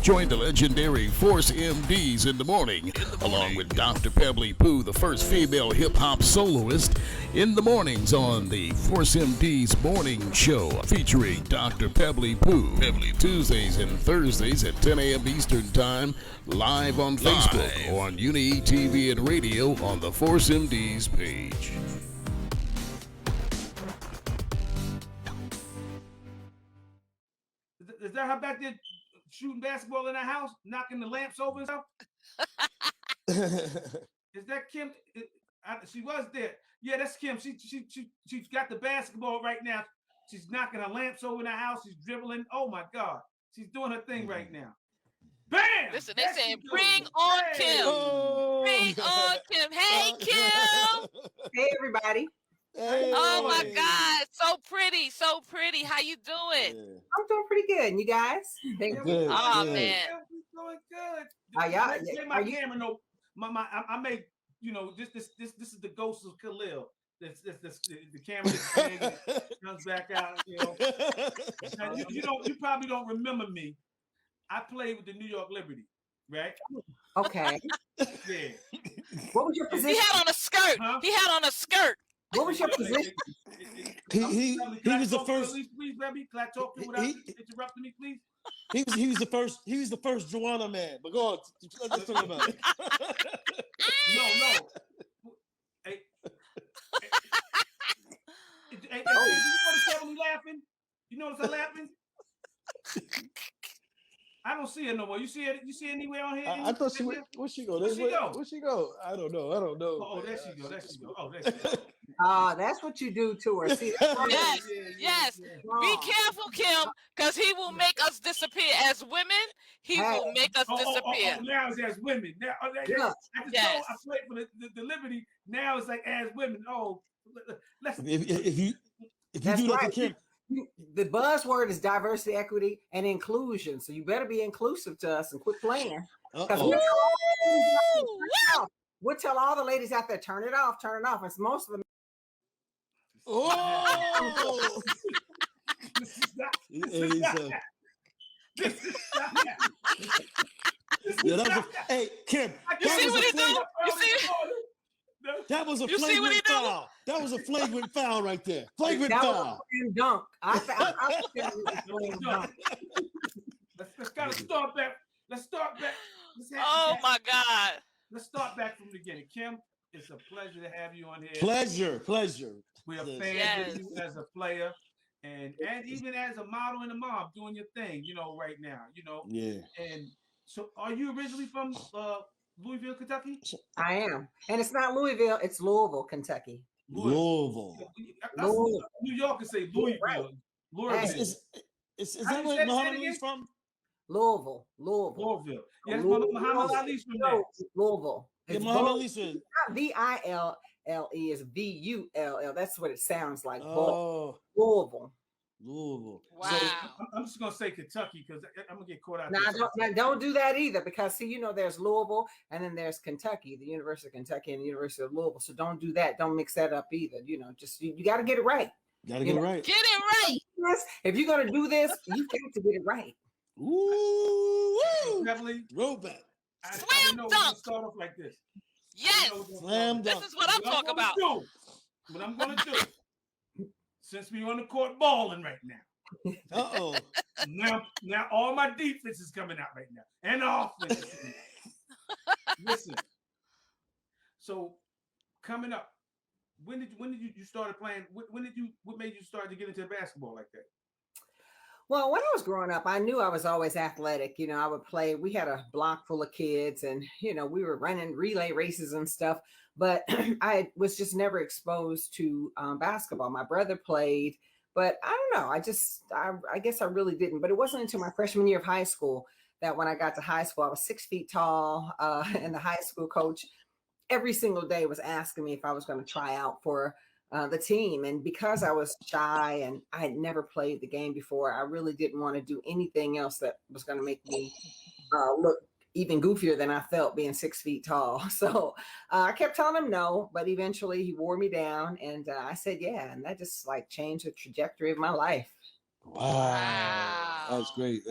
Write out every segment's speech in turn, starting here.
Join the legendary Force MDs in the morning, along with Dr. Pebbly Pooh, the first female hip-hop soloist, in the mornings on the Force MDs Morning Show, featuring Dr. Pebbly Pooh, Tuesdays and Thursdays at 10 a.m. Eastern Time, live on Facebook or on Uni TV and radio on the Force MDs page. Is that her back there shooting basketball in the house, knocking the lamps over and stuff? Is that Kym? She was there. Yeah, that's Kym. She's got the basketball right now. She's knocking her lamps over in the house. She's dribbling. Oh my God, she's doing her thing right now. Bam! Listen, they're saying, "Bring on Kym. Oh. Bring on Kym." Hey, Kym. Hey, everybody. Hey. Oh my God, so pretty, so pretty. How you doing? I'm doing pretty good. And you guys? Good, oh good. man, we're doing good. Are you? Camera, no, I made, this is the ghost of Khalil. This the camera comes back out. Now, you probably don't remember me. I played with the New York Liberty, right? Okay. Yeah. What was your position? he had on a skirt. Huh? He had on a skirt. What was your position? He was the first. Please, Rebby, can I talk to you without interrupting me, please? He was the first. He was the first Joanna man. But go on. Let's talk about it. No. Hey, you notice Emily laughing? You notice her laughing? I don't see her no more. You see her? You see her anywhere on here? I thought she went. Where she go? Where she go? I don't know. Oh, there she go. Oh, there she go. That's what you do to her. See, Yes. Be careful, Kym, because he will make us disappear. As women, he will make us disappear. Now it's as women. Now, I played for the Liberty. Now it's like as women. Oh, let's. If you That's do that right. to Kym. The buzzword is diversity, equity, and inclusion. So you better be inclusive to us and quit playing. Because we'll tell all the ladies out there, turn it off. It's most of them. Oh! Hey, Kym. You see what he do? You see? That was a flagrant foul. That was a flagrant foul right there. Flagrant foul. Dunk. I slam dunk. Let's kind of start back. Let's start back. Oh my God. Let's start back from the beginning. Kym, it's a pleasure to have you on here. Pleasure. We are fans of you as a player and even as a model and a mom doing your thing, right now, Yeah. And so are you originally from Louisville, Kentucky? I am. And it's not Louisville, it's Louisville, Kentucky. Louisville. New Yorkers say Louisville. Right. Louisville. Is that where Muhammad Ali's from? Louisville. Yes, Muhammad Ali's from there. Louisville. Yeah, Muhammad Ali's from. Not VILLE is VULL. That's what it sounds like. Oh. Louisville. Wow. So I'm just gonna say Kentucky because I'm gonna get caught out. Now, don't do that either because there's Louisville and then there's Kentucky, the University of Kentucky and the University of Louisville. So don't do that. Don't mix that up either. Just you got to get it right. Get it right. Get it right. If you're gonna do this, you got to get it right. Ooh, Definitely. Throwback. Slam dunk. Start off like this. Yes. Slam dunk. This is what I'm talking about. What I'm gonna do. Since we on the court balling right now. Uh-oh. Now all my defense is coming out right now. And offense. Listen. So coming up, when did you started playing? What made you start to get into basketball like that? Well, when I was growing up, I knew I was always athletic. I would play. We had a block full of kids and, we were running relay races and stuff. But I was just never exposed to basketball. My brother played, but I don't know. I guess I really didn't. But it wasn't until my freshman year of high school that when I got to high school, I was 6 feet tall. And the high school coach every single day was asking me if I was going to try out for the team. And because I was shy and I had never played the game before, I really didn't want to do anything else that was going to make me look even goofier than I felt being 6 feet tall. So I kept telling him no, but eventually he wore me down and I said, yeah. And that just changed the trajectory of my life. Wow. That's great.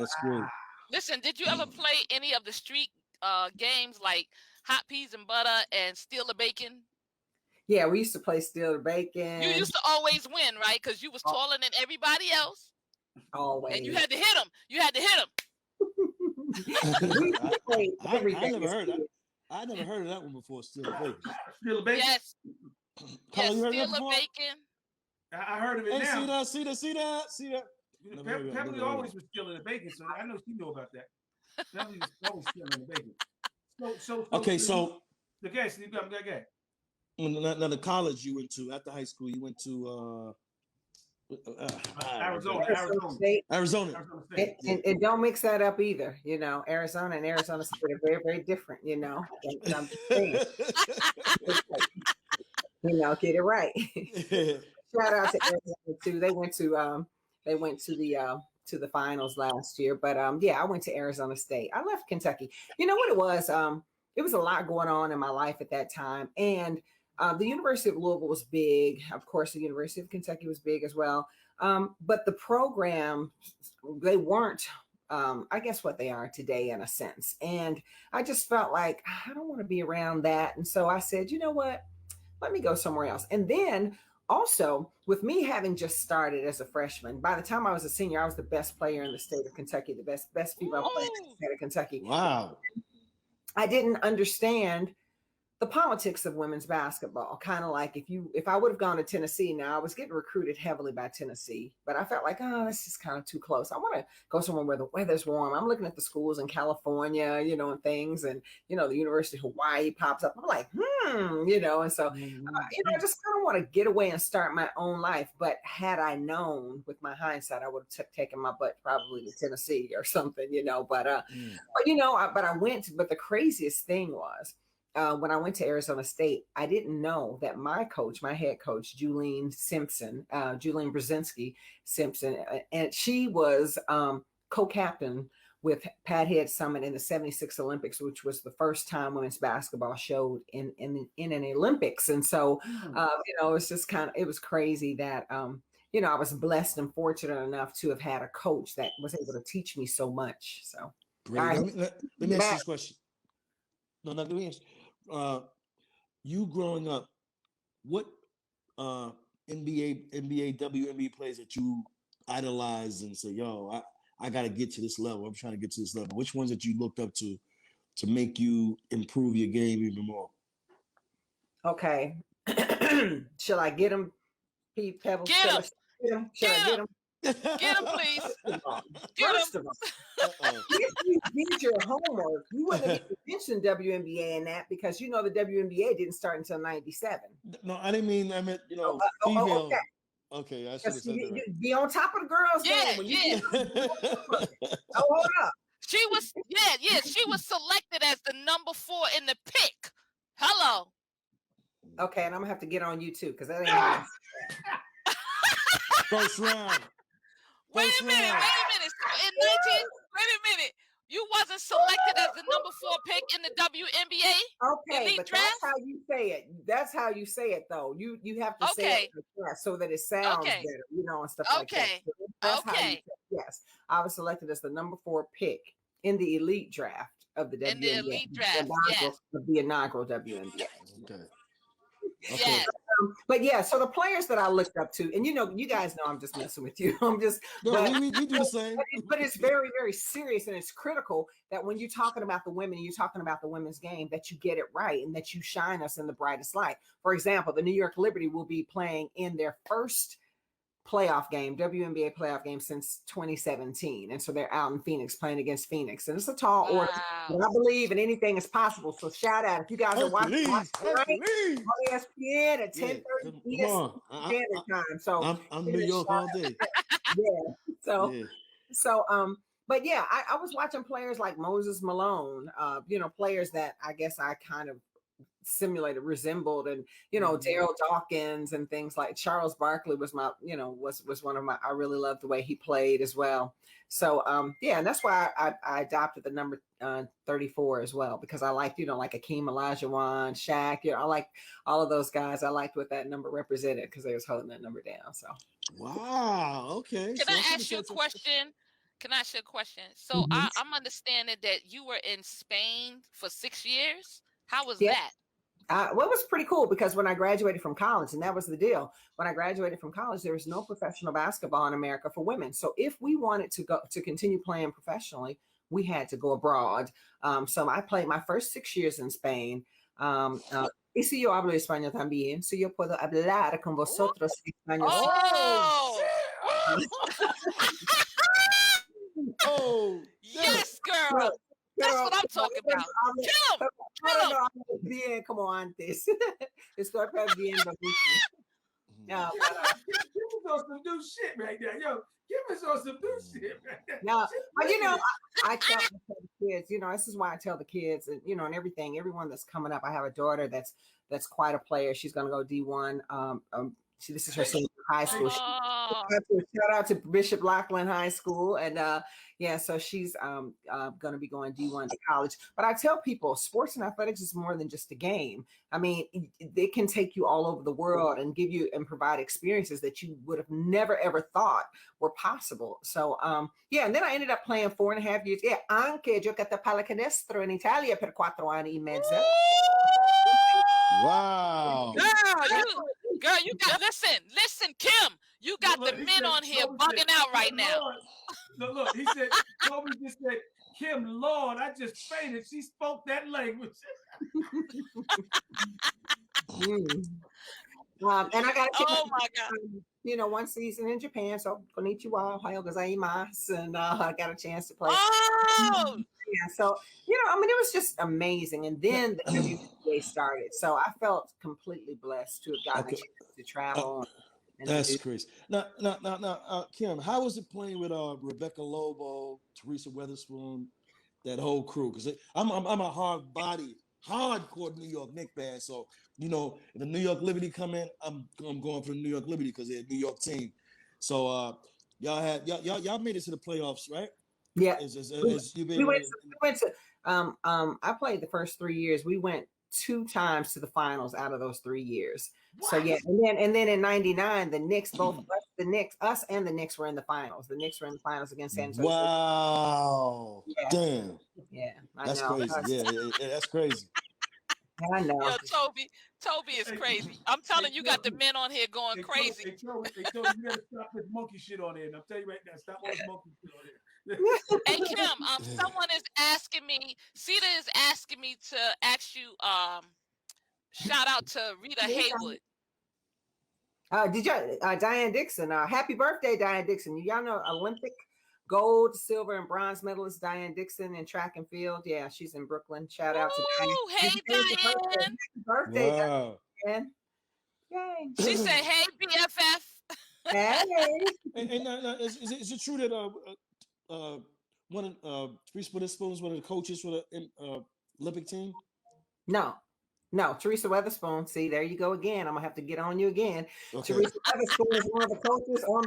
Listen, did you ever play any of the street games like hot peas and butter and steal the bacon? Yeah, we used to play steal the bacon. You used to always win, right? Because you was taller than everybody else. Always. And you had to hit them. You had to hit them. I never heard that. I never heard of that one before. Steal the bacon. Steal the bacon. Yes. Carl, you heard steal that before? The bacon. I heard of it now. See that. Pepperly always was stealing the bacon, so I know she knew about that. Pepperly was always stealing the bacon. Okay, Steve, go. Now the college you went to after high school, you went to Arizona State. And don't mix that up either. You know, Arizona and Arizona State are very, very different. You know, I'm saying. You know, get it right. Shout out to Arizona too. They went to the finals last year. But yeah, I went to Arizona State. I left Kentucky. You know what it was? It was a lot going on in my life at that time, and the University of Louisville was big. Of course, the University of Kentucky was big as well. But the program, they weren't, I guess, what they are today in a sense. And I just felt like I don't want to be around that. And so I said, you know what? Let me go somewhere else. And then also, with me having just started as a freshman, by the time I was a senior, I was the best player in the state of Kentucky, the best female player in the state of Kentucky. Wow. I didn't understand the politics of women's basketball. Kind of like if I would have gone to Tennessee, now I was getting recruited heavily by Tennessee, but I felt like, oh, that's just kind of too close. I want to go somewhere where the weather's warm. I'm looking at the schools in California, you know, and things, and, you know, the University of Hawaii pops up. I'm like, you know, and so, you know, I just kind of want to get away and start my own life. But had I known with my hindsight, I would have taken my butt probably to Tennessee or something, you know, but you know, but I went, but the craziest thing was, when I went to Arizona State, I didn't know that my head coach, Julian Brzezinski Simpson, and she was co-captain with Pat Head Summit in the '76 Olympics, which was the first time women's basketball showed in an Olympics. And so, you know, it's just it was crazy that, you know, I was blessed and fortunate enough to have had a coach that was able to teach me so much. So, let me ask you this question. No, let me ask. You growing up, what NBA, WNBA players that you idolize and say, yo, I got to get to this level. I'm trying to get to this level. Which ones that you looked up to make you improve your game even more? Okay. Shall I get him, Pete Pebbles? Get him. Get him. Get him, please. First of all, if you did your homework, you wouldn't have mentioned WNBA in that because you know the WNBA didn't start until '97. No, I didn't mean. I meant, you know, female. Okay, I should have said that. Right. Be on top of the girls' game. Hold up. She was selected as the number 4 in the pick. Hello. Okay, and I'm gonna have to get on you too because that ain't. First round. Wait a minute. You wasn't selected as the number 4 pick in the WNBA. Okay, but draft? that's how you say it. That's how you say it, though. You have to say it like so that it sounds better, you know, and stuff like that. So that's how you say it. Yes, I was selected as the number 4 pick in the elite draft of the WNBA. In the elite draft, yes. The inaugural WNBA. Okay. Yes. But yeah, so the players that I looked up to, and you know, you guys know I'm just messing with you. I'm just, we do the same. But it's very, very serious, and it's critical that when you're talking about the women, and you're talking about the women's game, that you get it right and that you shine us in the brightest light. For example, the New York Liberty will be playing in their first playoff game, WNBA playoff game since 2017. And so they're out in Phoenix playing against Phoenix. And it's a tall order. But I believe in anything is possible. So shout out if you guys are watching right, on ESPN at 10:30 Eastern Standard Time. So I'm New York all day. But yeah, I was watching players like Moses Malone, you know, players that I guess I kind of resembled, and you know, Daryl Dawkins and things like Charles Barkley was my, you know, was one of my, I really loved the way he played as well. So yeah, and that's why I adopted the number 34 as well, because I liked, you know, like Akeem Olajuwon, Shaq, you know, I like all of those guys. I liked what that number represented because they was holding that number down. So wow, okay. Can I ask you a question? can I ask you a question? So I'm understanding that you were in Spain for 6 years. How was that? Well, it was pretty cool because when I graduated from college, and that was the deal, when I graduated from college, there was no professional basketball in America for women. So if we wanted to continue playing professionally, we had to go abroad. So I played my first 6 years in Spain. Y si yo hablo español también, si yo puedo hablar con vosotros español. Oh, yes, girl. That's what I'm talking about. No, bien como antes. Estoy perdiendo mucho. No, give us on some new shit right there. Yo, give us on some new shit right there. No, but you know, I tell the kids, you know, this is why I tell the kids, and you know, and everyone that's coming up. I have a daughter that's quite a player. She's gonna go D1. This is her senior high school. Shout out to Bishop Lockland High School, and so she's going to be going D1 to college. But I tell people, sports and athletics is more than just a game. I mean, they can take you all over the world and give you and provide experiences that you would have never ever thought were possible. So and then I ended up playing 4.5 years. Anche giocate pallacanestro in Italia per 4 anni e mezzo. Wow. Girl, you got listen, Kym, you got the men on here bugging out right now. Look, he said, Toby just said, Kym, Lord, I just fainted. She spoke that language. And I got oh my God. You know, 1 season in Japan, so konnichiwa, ohayo gozaimasu, and I got a chance to play. Oh, yeah. So you know, I mean, it was just amazing. And then the WNBA started, so I felt completely blessed to have gotten a chance to travel. That's crazy. Now, Kym, how was it playing with Rebecca Lobo, Teresa Weatherspoon, that whole crew? Because I'm a hardcore New York Knicks fan, so you know, if the New York Liberty come in, I'm going for the New York Liberty because they're a New York team. So y'all made it to the playoffs, right? Yeah. We went to I played the first 3 years. We went 2 times to the finals out of those 3 years. What? So yeah, and then in '99, the Knicks, us and the Knicks were in the finals. The Knicks were in the finals against San Antonio. Wow. Yeah. Damn. Yeah. That's crazy. Yeah, that's crazy. I know. Yo, Toby is crazy. I'm telling you, got the men on here going crazy. Hey, Toby, you gotta stop this monkey shit on there. And I'll tell you right now, stop all this monkey shit on there. Hey, Kym, someone is asking me, Sita is asking me to ask you, shout out to Rita Haywood. Did you Diane Dixon? Happy birthday, Diane Dixon. Y'all know Olympic gold, silver, and bronze medalist Diane Dixon in track and field. Yeah, she's in Brooklyn. Shout out to Diane. Hey, Diane. Happy birthday, wow. Diane. Yay. She said, hey, BFF. Hey. And is it true that one of Teresa Weatherspoon was one of the coaches for the Olympic team? No, Teresa Weatherspoon. See, there you go again. I'm gonna have to get on you again. Okay. Teresa Weatherspoon is one of the coaches on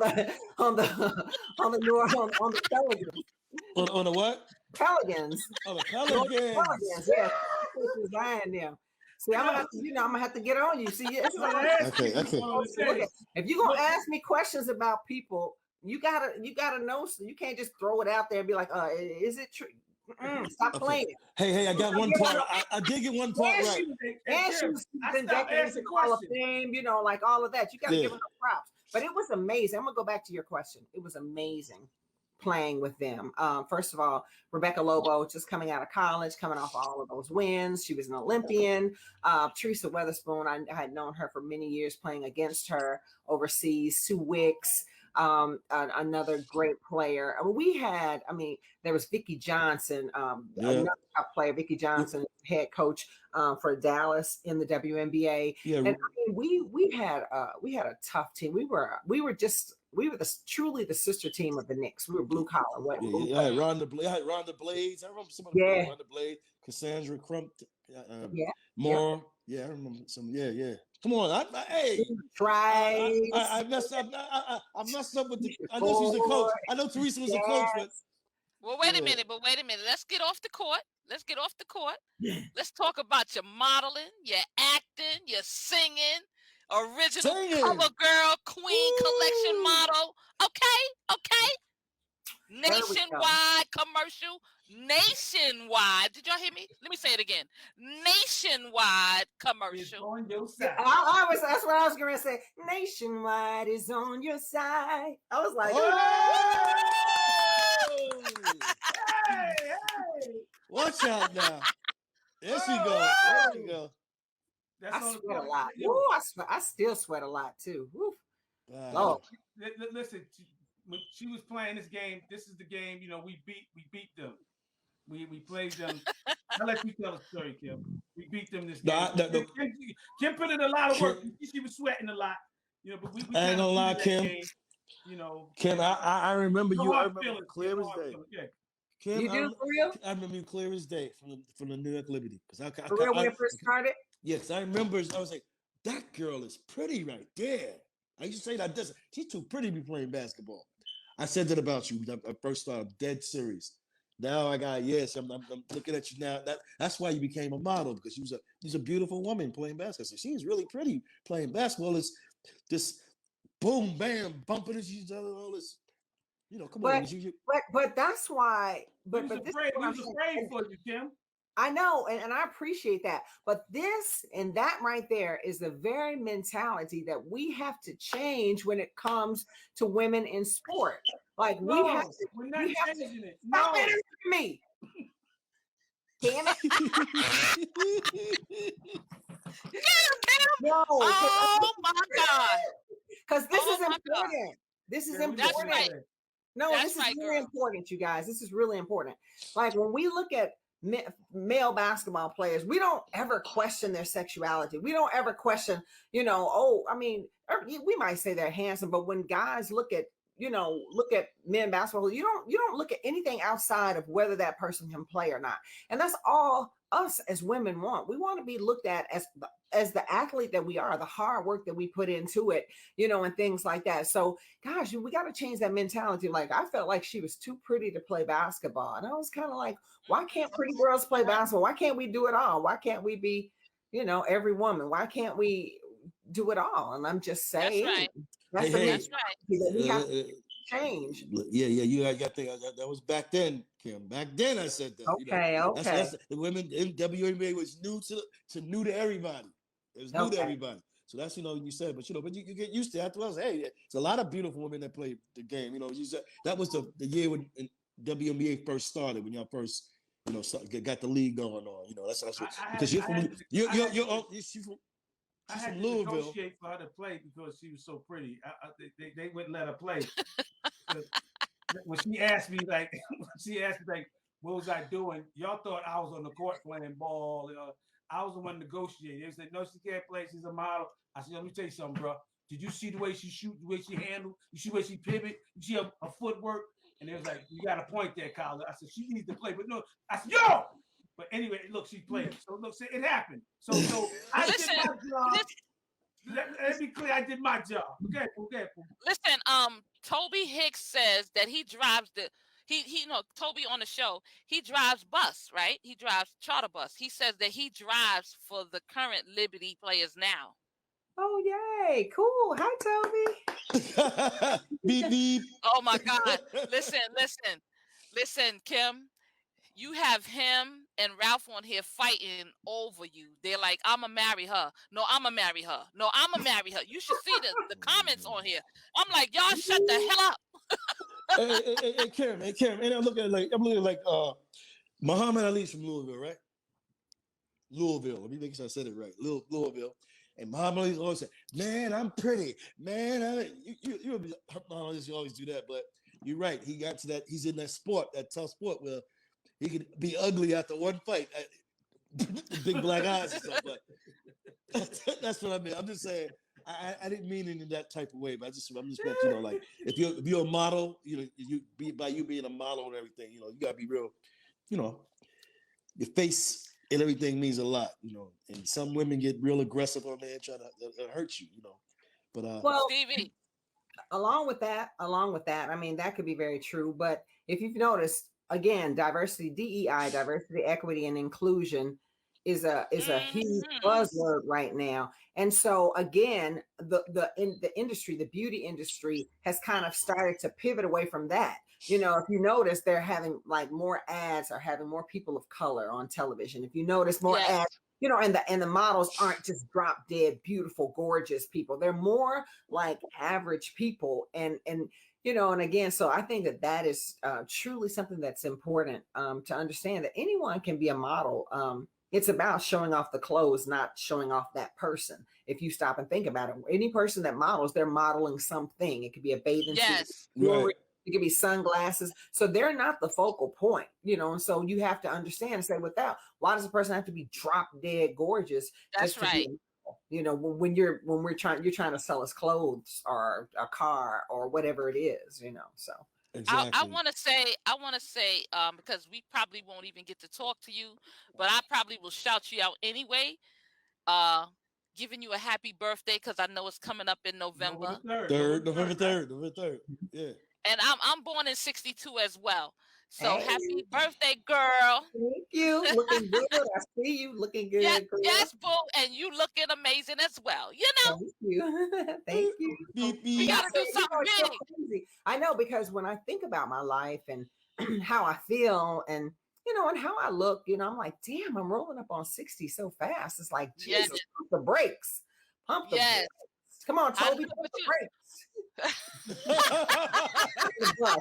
the Pelicans. On the what? Pelicans. Oh, the Pelicans. Yeah. Design them. See, I'm gonna have to get on you. See, okay. If you're gonna ask me questions about people, you gotta know. So you can't just throw it out there and be like, is it true? Stop playing. Hey, I got one part. I did get one part right. And she was in the Hall of Fame, you know, like all of that. You got to give her props. But it was amazing. I'm going to go back to your question. It was amazing playing with them. First of all, Rebecca Lobo, just coming out of college, coming off all of those wins. She was an Olympian. Teresa Weatherspoon, I had known her for many years playing against her overseas. Sue Wicks. Another great player. There was Vicki Johnson, another top player. Vicki Johnson, head coach for Dallas in the WNBA. Yeah, and we had a tough team. We were truly the sister team of the Knicks. We were blue collar. I had Rhonda Blades. I remember somebody Rhonda Blades, Cassandra Crump, Moore. Yeah, I remember some. Yeah. Come on, I messed up. I messed up with the. I know she's a coach. I know Teresa was a coach, but. Well, wait a minute. Let's get off the court. Let's talk about your modeling, your acting, your singing, original cover girl, queen collection model. Okay. Nationwide commercial. Nationwide. Did y'all hear me? Let me say it again. Nationwide commercial. On your side. That's what I was going to say. Nationwide is on your side. I was like, Hey. Watch out now. There she go. There she go. That's I sweat a lot. Ooh, I still sweat a lot too. Woo. Wow. Listen, when she was playing this game, this is the game. You know, we beat them. We played them. I'll let you tell a story, Kym. We beat them this game. Kym put in a lot of work. She was sweating a lot. You know, but we I ain't gonna lie, Kym. Game, you know, Kym, I remember you. I remember clear as day. Kym, you do for real? I remember you clear as day from the New York Liberty. For real, when it first started? Yes, I remember. I was like, that girl is pretty right there. I used to say that. She's too pretty to be playing basketball. I said that about you. I first started dead serious. Now I got I'm looking at you now. That's why you became a model, because she's a beautiful woman playing basketball. So she's really pretty playing basketball. It's this boom bam bumping into each other, all this. You know, come on. But that's why. But he was afraid for you, Kym. I know, and I appreciate that. But this and that right there is the very mentality that we have to change when it comes to women in sport. Like we're not changing it. Stop interrupting me. Damn it. No. Oh my God. Because this is important. This is important. That's right. No, this is really important, you guys. This is really important. Like when we look at male basketball players, we don't ever question their sexuality. We don't ever question, we might say they're handsome, but when guys look at men basketball, you don't look at anything outside of whether that person can play or not. And that's all us as women want. We want to be looked at as the athlete that we are, the hard work that we put into it, and things like that. So gosh, we got to change that mentality. Like I felt like she was too pretty to play basketball. And I was kind of like, why can't pretty girls play basketball? Why can't we do it all? Why can't we be, every woman? Why can't we do it all? And I'm just saying, that's right. We have to change. Yeah, you got to think that was back then, Kym. Back then I said that. Okay. That's the women in WNBA was new to everybody. It was new to everybody. So that's you said, but you get used to it afterwards. Hey, it's a lot of beautiful women that play the game. You said that was the year when WNBA first started, when y'all first got the league going on. That's because you're from I had to negotiate for her to play because she was so pretty. They wouldn't let her play. When she asked me what was I doing? Y'all thought I was on the court playing ball. I was the one negotiating. They said, no, she can't play. She's a model. I said, let me tell you something, bro. Did you see the way she shoot, the way she handle? You see the way she pivot? You see her footwork? And they was like, you got a point there, Kyle. I said, she needs to play. But no, I said, yo! But anyway, look, she played. So look, it happened. So I did my job. Let me be clear, I did my job. Okay. Listen, Toby Hicks says that he drives Toby on the show, he drives bus, right? He drives charter bus. He says that he drives for the current Liberty players now. Oh, yay. Cool. Hi, Toby. Beep, beep. Oh, my God. Listen, Kym. You have him and Ralph on here fighting over you. They're like, I'ma marry her. No, I'ma marry her. No, I'ma marry her. You should see the comments on here. I'm like, y'all shut the hell up. hey, Kym. And I'm looking like Muhammad Ali's from Louisville, right? Louisville. Let me make sure I said it right. Louisville. And Muhammad Ali always said, man, I'm pretty. Man, you always do that, but you're right. He got to that. He's in that sport, that tough sport where he could be ugly after one fight. Big black eyes and stuff, but that's what I mean. I'm just saying, I didn't mean it in that type of way, but I'm just like if you're a model, you being a model and everything, you gotta be real, your face and everything means a lot, and some women get real aggressive on there and try to hurt you, But Stevie. Along with that, I mean, that could be very true. But if you've noticed, again, diversity, DEI, diversity, equity, and inclusion is a huge Mhm. buzzword right now. And so again, the industry, the beauty industry has kind of started to pivot away from that. You know, if you notice, they're having like more ads are having more people of color on television. If you notice more Yes. ads, you know, and the models aren't just drop dead, beautiful, gorgeous people. They're more like average people. And you know, and again, so I think that is truly something that's important to understand, that anyone can be a model. It's about showing off the clothes, not showing off that person. If you stop and think about it, any person that models, they're modeling something. It could be a bathing suit, Yes. jewelry, Right. it could be sunglasses. So they're not the focal point, you know. And so you have to understand and say, without, why does a person have to be drop dead gorgeous That's just to right. be, you know, when you're trying to sell us clothes or a car or whatever it is, you know. So Exactly. I want to say, because we probably won't even get to talk to you, but I probably will shout you out anyway. Giving you a happy birthday because I know it's coming up in November, November 3rd. Yeah. and I'm born in '62 as well. So hey, happy birthday, girl! thank you. Looking good. I see you looking good, Yeah, girl. yes, boo, and you looking amazing as well. You know, Thank you. Thank you. Beep, we beep. gotta do You know, something it's so big. crazy. I know, because when I think about my life and how I feel and, you know, and how I look, you know, I'm like, damn, I'm rolling up on 60 so fast. It's like, Yes, Jesus, pump the brakes. Pump the yes. brakes. Come on, I know, Toby, pump but the you brakes. The bus.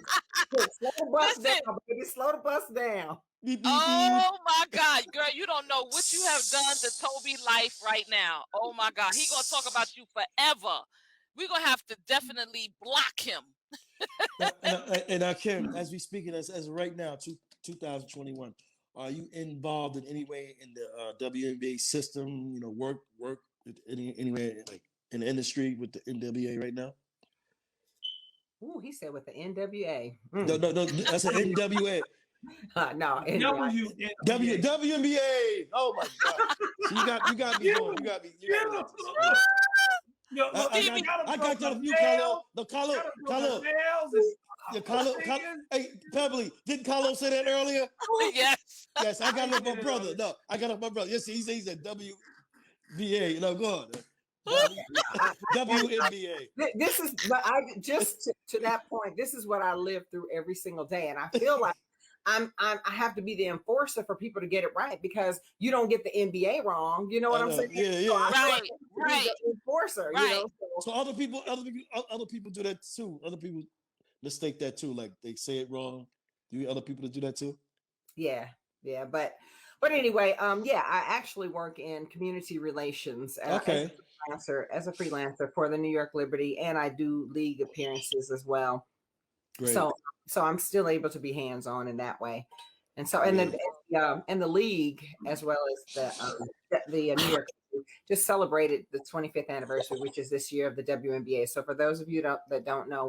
Quick, slow the bus listen. down, baby. Slow the bus down. Beep, beep, beep. Oh my God, girl, you don't know what you have done to Toby life right now. Oh my God, he gonna talk about you forever. We're gonna have to definitely block him. And I Kim, as we speaking, as right now, 2021, are you involved in any way in the WNBA system? You know, work anywhere like in the industry with the NWA right now? Ooh, he said with the NWA. No, that's an NWA. No, WNBA. Oh my God! So you got me going. You got me. Yo, look, I got you, nails. Carlo. Nails. Yeah, Carlo. Hey, Pebbly, didn't Carlo say that earlier? Yes. Yes, I got it off my brother. No, I got it off my brother. Yes, he said WBA. You know, go on. WNBA. This is, but I just to that point, this is what I live through every single day. And I feel like I have to be the enforcer for people to get it right, because you don't get the NBA wrong. You know what I'm saying? Yeah. So I feel like Right. I have to be the enforcer, you know. So other people do that too. Other people mistake that too. Like they say it wrong. Do you other people to do that too? Yeah. But anyway, yeah, I actually work in community relations Okay. as a freelancer for the New York Liberty, and I do league appearances as well. Great. So I'm still able to be hands-on in that way. And so, and the league, as well as the New York just celebrated the 25th anniversary, which is this year, of the WNBA. So for those of you that don't know,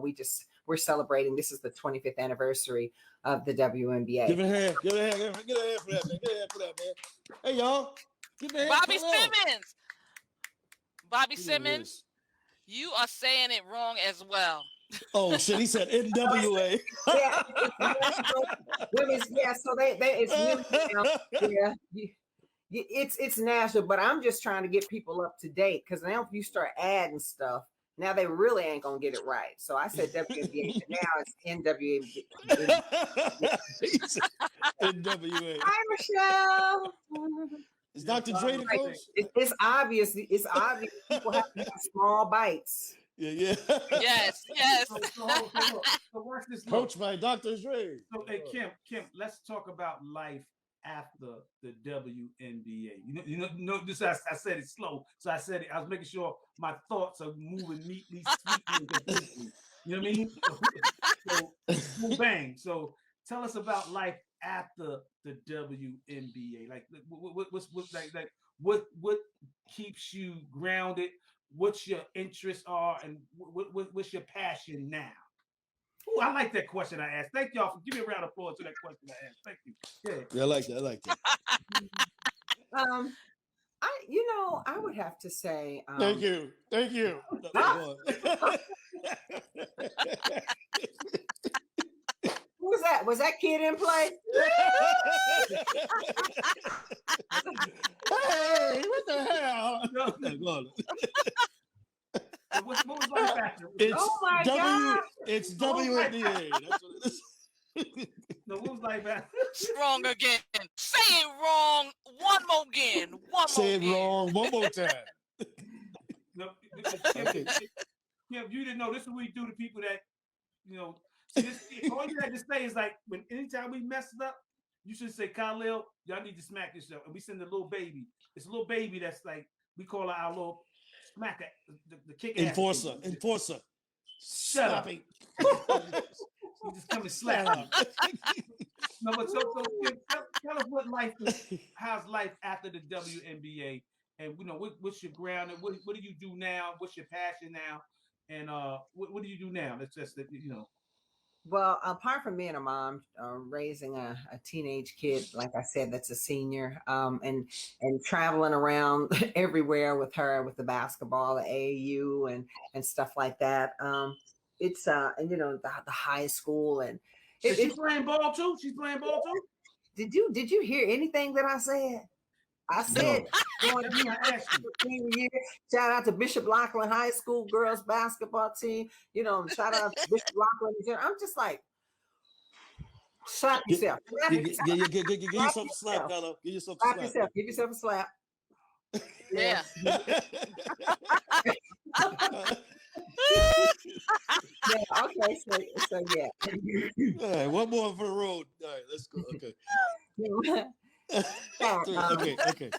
we're celebrating. This is the 25th anniversary of the WNBA. Give it a hand. Give it a hand for that, man. Give it a hand for that, man. Hey, y'all. Give it a hand. Bobby Simmons. Bobby Simmons, you are saying it wrong as well. Oh shit! He said NWA. Yeah, so it's new now. Yeah, it's national, but I'm just trying to get people up to date, because now if you start adding stuff, now they really ain't gonna get it right. So I said WNBA, but now it's NWA. NWA. Hi, Michelle. Is Dr. Dre the coach? It's obvious. It's obvious people have to have small bites. Yeah. Yes. So watch this. Coached by Dr. Dre. So, hey, Kym, let's talk about life after the WNBA. You know. This I said it slow, so I said it. I was making sure my thoughts are moving neatly, sweetly, and completely. You know what I mean? So, bang. So, tell us about life after the WNBA. Like, what keeps you grounded? What's your interests are, and what's your passion now? Ooh, I like that question I asked. Thank y'all for giving me a round of applause to that question I asked. Thank you. Yeah, I like that. I would have to say. Thank you. Who was that? Was that kid in play? Hey, what the hell? No. Go on. What was life after? It's Oh my W. God. It's WNBA. That's what it is. No, what was life after? Wrong again. Say it wrong. One more again. Say it wrong one more time. No, Okay. Kim, you didn't know this is what we do to people that, see, all you had to say is like, when anytime we messed up, you should say, Khalil, y'all need to smack yourself. And we send a little baby. It's a little baby that's like, we call her our little smacker, the kick ass. Enforcer. Shut up. Slapping. You just come and slap me. No, but so Kim, tell us what life is. How's life after the WNBA? And what's your ground? And what do you do now? What's your passion now? And what do you do now? That's just that. Well, apart from being a mom, raising a teenage kid, like I said, that's a senior, and traveling around everywhere with her, with the basketball, the AAU, and stuff like that. It's and the high school, and she's playing ball too. She's playing ball too. Did you hear anything that I said? I said, going to be senior year. Shout out to Bishop Lockland High School girls basketball team. Shout out to Bishop Lockland. I'm just like, slap yourself. Give yourself a slap, Bella. Give yourself a slap. Give yourself a slap. Yeah. Yeah. Okay. So yeah. All right. One more for the road. All right. Let's go. Okay. Okay.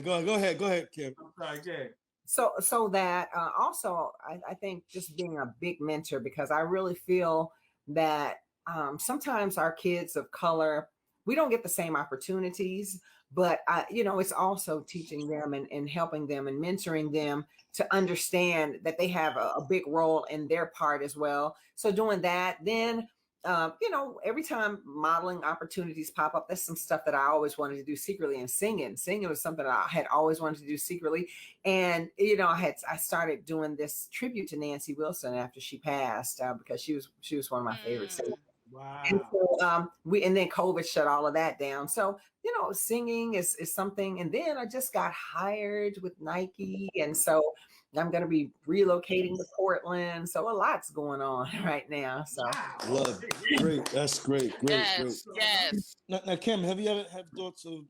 Go ahead, Kim. I'm sorry, Jay. So that also, I think just being a big mentor, because I really feel that sometimes our kids of color, we don't get the same opportunities, but it's also teaching them and helping them and mentoring them to understand that they have a big role in their part as well. So doing that, then every time modeling opportunities pop up, that's some stuff that I always wanted to do secretly. And singing was something that I had always wanted to do secretly. And I started doing this tribute to Nancy Wilson after she passed, because she was one of my favorite singers. Wow. And so and then COVID shut all of that down. So singing is something. And then I just got hired with Nike, and so I'm going to be relocating to Portland. So a lot's going on right now. So love it. Great. That's great. Yes. Now, Kim, have you ever had thoughts of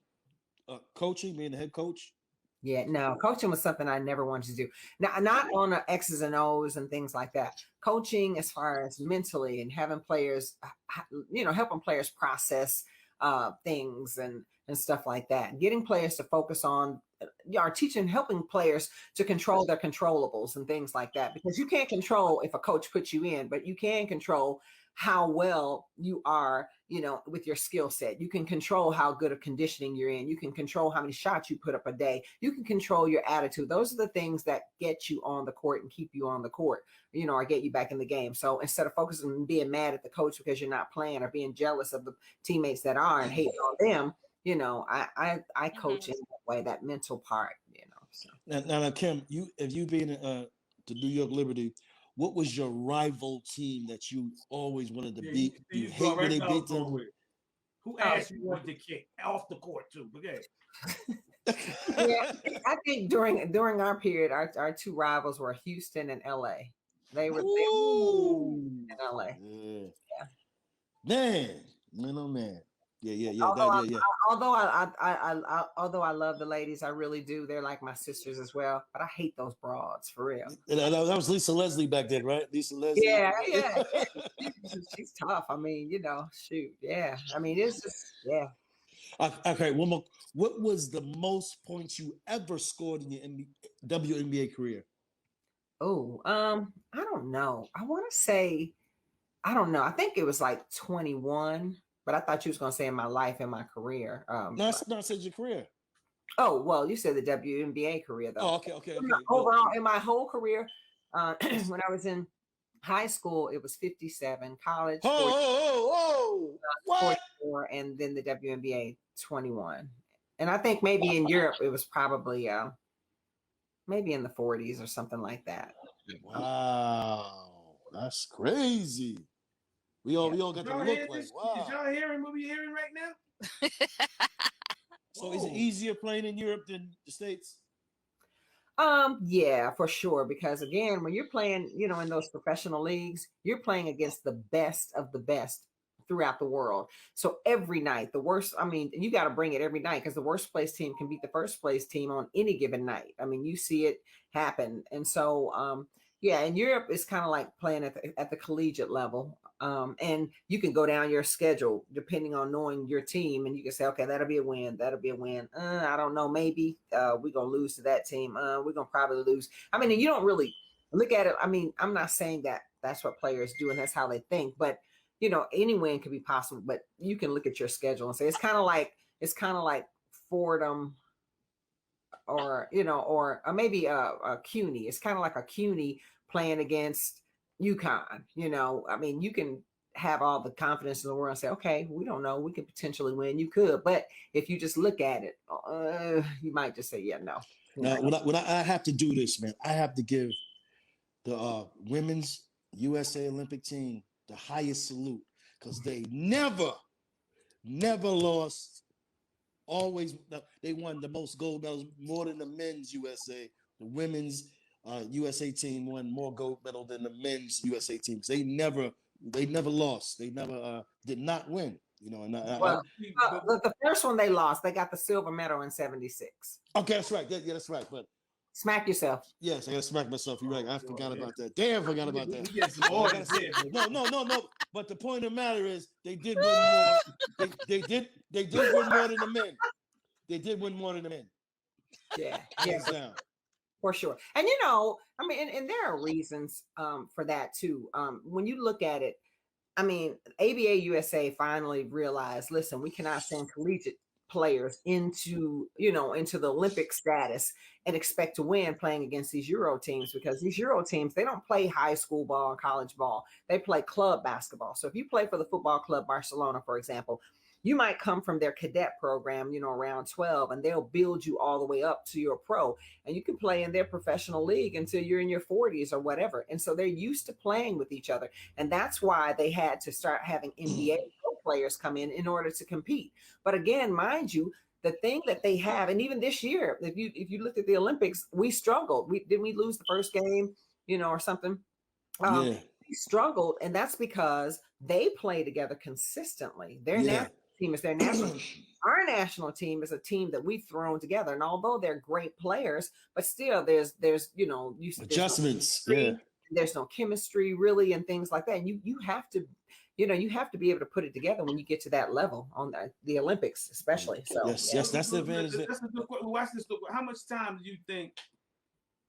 coaching, being a head coach? Yeah, no, coaching was something I never wanted to do. Now, not on the X's and O's and things like that. Coaching as far as mentally and having players, helping players process things and stuff like that. Getting players to focus on, helping players to control their controllables and things like that. Because you can't control if a coach puts you in, but you can control how well you are, with your skill set. You can control how good of conditioning you're in. You can control how many shots you put up a day. You can control your attitude. Those are the things that get you on the court and keep you on the court, or get you back in the game. So instead of focusing on being mad at the coach because you're not playing, or being jealous of the teammates that are and hating on them, I coach in that way, that mental part, So. Now, Kim, if you being to New York Liberty, what was your rival team that you always wanted to beat? You hate when they beat them. Who asked you wanted to kick off the court too? Okay. Yeah, I think during our period, our two rivals were Houston and LA. They were in LA. Yeah. Man. Yeah. Although I love the ladies, I really do. They're like my sisters as well. But I hate those broads, for real. That was Lisa Leslie back then, right? Lisa Leslie. Yeah. She's tough. I mean, shoot. Yeah. I mean, it's just, yeah. Okay, one more. What was the most points you ever scored in your WNBA career? Oh, I don't know. I want to say, I don't know. I think it was like 21. But I thought you was going to say in my life, in my career. No, I said your career. Oh, well, you said the WNBA career, though. Oh, okay. Overall, in my whole career, when I was in high school, it was 57. College, 44, and then the WNBA, 21. And I think maybe in Europe, it was probably maybe in the 40s or something like that. Wow, that's crazy. We all got to look like, wow. Is y'all hearing what we hearing right now? So is it easier playing in Europe than the States? Yeah, for sure. Because again, when you're playing, in those professional leagues, you're playing against the best of the best throughout the world. So every night, the worst, you got to bring it every night because the worst place team can beat the first place team on any given night. You see it happen. And so, yeah, in Europe, it's kind of like playing at the collegiate level. And you can go down your schedule depending on knowing your team, and you can say, okay, that'll be a win. That'll be a win. I don't know. Maybe we're going to lose to that team. We're going to probably lose. You don't really look at it. I'm not saying that that's what players do and that's how they think, but any win could be possible, but you can look at your schedule and say, it's kind of like Fordham or maybe a CUNY. It's kind of like a CUNY playing against UConn. You can have all the confidence in the world and say, okay, we don't know, we could potentially win. You could, but if you just look at it, you might just say, yeah, no. Now, when I have to do this, man, I have to give the women's USA Olympic team the highest salute because they never lost. Always, they won the most gold medals, more than the men's USA. The women's USA team won more gold medal than the men's USA team. They never lost. They never did not win. The first one they lost, they got the silver medal in '76. Okay, that's right. Yeah, that's right. But smack yourself. Yes, I gotta smack myself. You're right. I forgot about that. Damn, forgot about that. No. But the point of the matter is, they did win more. They did win more than the men. They did win more than the men. Yeah. Down. For sure. And and there are reasons for that too. When you look at it, ABA USA finally realized, listen, we cannot send collegiate players into the Olympic status and expect to win playing against these Euro teams, because these Euro teams, they don't play high school ball and college ball. They play club basketball. So if you play for the Football Club Barcelona, for example, you might come from their cadet program, around 12, and they'll build you all the way up to your pro, and you can play in their professional league until you're in your 40s or whatever. And so they're used to playing with each other. And that's why they had to start having NBA players come in order to compete. But again, mind you, the thing that they have, and even this year, if you look at the Olympics, we struggled. Didn't we lose the first game, or something? We struggled, and that's because they play together consistently. Their national team is their national team. Our national team is a team that we've thrown together, and although they're great players, but still there's adjustments. There's no chemistry really, and things like that. And you have to. You have to be able to put it together when you get to that level on the Olympics, especially. So yes, that's the advantage. Watch this. How much time do you think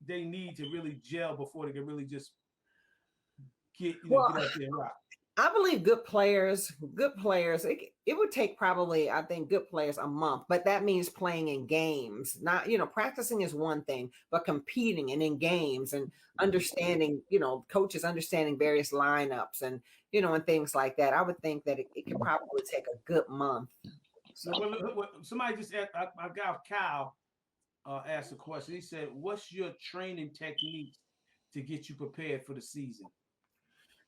they need to really gel before they can really just get up there and rock? I believe good players, it would take probably, I think, good players a month, but that means playing in games. Not, practicing is one thing, but competing and in games and understanding, coaches understanding various lineups and, and things like that. I would think that it could probably take a good month. So somebody just asked, our guy Kyle asked a question. He said, what's your training technique to get you prepared for the season?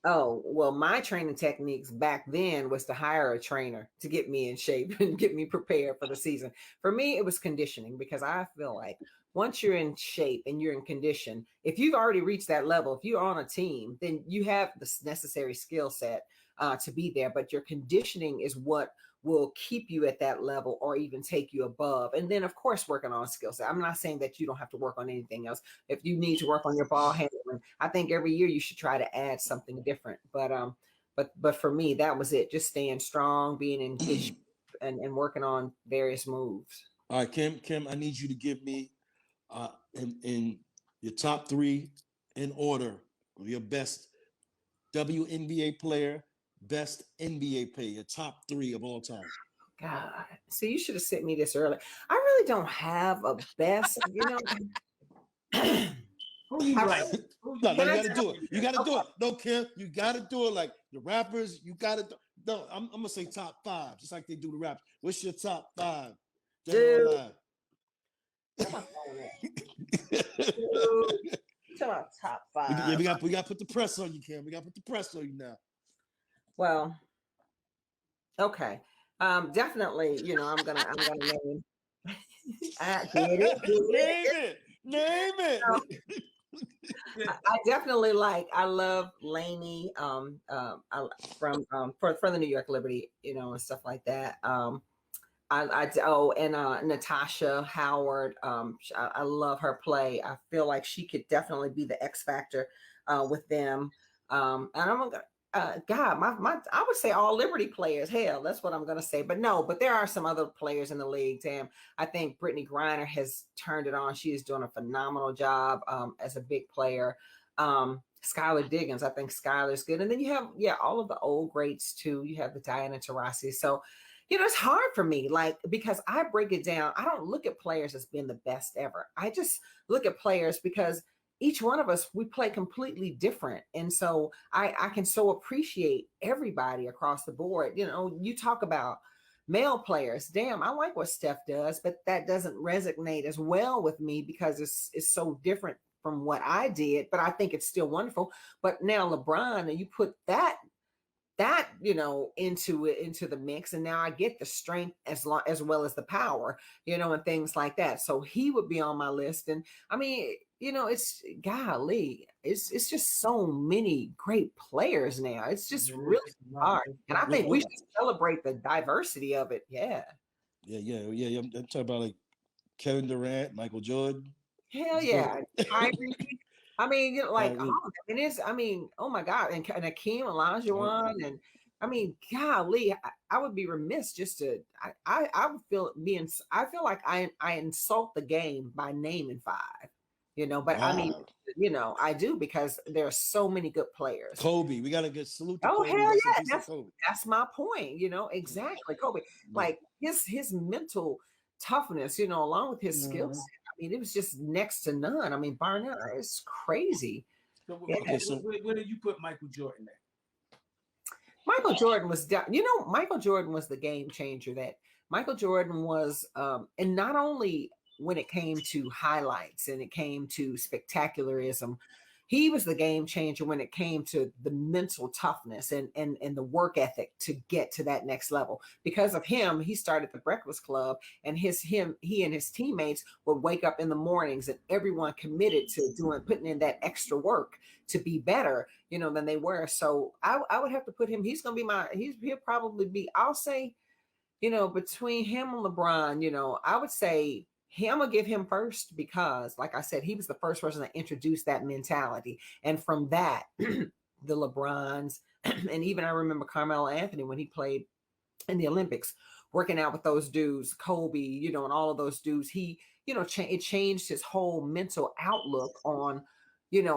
Oh, well, my training techniques back then was to hire a trainer to get me in shape and get me prepared for the season. For me, it was conditioning, because I feel like once you're in shape and you're in condition, if you've already reached that level, if you're on a team, then you have the necessary skill set to be there. But your conditioning is what will keep you at that level or even take you above. And then, of course, working on skill set. I'm not saying that you don't have to work on anything else. If you need to work on your ball handling, I think every year you should try to add something different. But for me, that was it. Just staying strong, being in good shape, and working on various moves. All right, Kym, I need you to give me in your top 3 in order of your best WNBA player, best NBA player, your top 3 of all time. God, see, you should have sent me this earlier. I really don't have a best, Who you like? No, you gotta do it. You gotta do it. No, Kym, you gotta do it like the rappers. You gotta do. No, I'm gonna say top 5, just like they do the rappers. What's your top 5? Top 5. Yeah, we gotta put the press on you, Kym. We gotta put the press on you now. Well, okay. Definitely, I'm gonna name I get it. Name it. I definitely I love Lainey from for the New York Liberty, and stuff like that. Natasha Howard. I love her play. I feel like she could definitely be the X factor with them. And I'm gonna. God, I would say all Liberty players. Hell, that's what I'm gonna say. But there are some other players in the league. Damn, I think Brittany Griner has turned it on. She is doing a phenomenal job as a big player. Skylar Diggins, I think Skylar's good. And then you have all of the old greats too. You have the Diana Taurasi. So, it's hard for me, because I break it down. I don't look at players as being the best ever. I just look at players because each one of us, we play completely different. And so I can so appreciate everybody across the board. You talk about male players. Damn, I like what Steph does, but that doesn't resonate as well with me because it's so different from what I did, but I think it's still wonderful. But now LeBron, and you put that into the mix, and now I get the strength as well as the power, and things like that. So he would be on my list. And I mean, it's golly, it's just so many great players now. It's just really hard, and I think we should celebrate the diversity of it. Yeah. I'm talking about like Kevin Durant, Michael Jordan. Hell yeah. I mean, it is. I mean, oh my God, and Akeem Olajuwon, and I mean, golly, I would be remiss just to. I would I feel like I insult the game by naming five, But wow. I mean, I do because there are so many good players. Kobe, we got to get salute. To oh Kobe. Hell yeah, that's my point. Exactly, Kobe. Like his mental toughness, along with his skills. I mean, it was just next to none. I mean, bar none. It's crazy. So, where did you put Michael Jordan at? Michael Jordan was, Michael Jordan was the game changer. That Michael Jordan was, and not only when it came to highlights and it came to spectacularism, he was the game changer when it came to the mental toughness and the work ethic to get to that next level. Because of him, he started the Breakfast Club, and he and his teammates would wake up in the mornings, and everyone committed to putting in that extra work to be better, than they were. So I would have to put him. He's going to be he'll probably be. I'll say, between him and LeBron, I would say. I'm gonna give him first because, like I said, he was the first person to introduce that mentality. And from that, the LeBrons, and even I remember Carmelo Anthony when he played in the Olympics, working out with those dudes, Kobe, and all of those dudes. He, it changed his whole mental outlook on,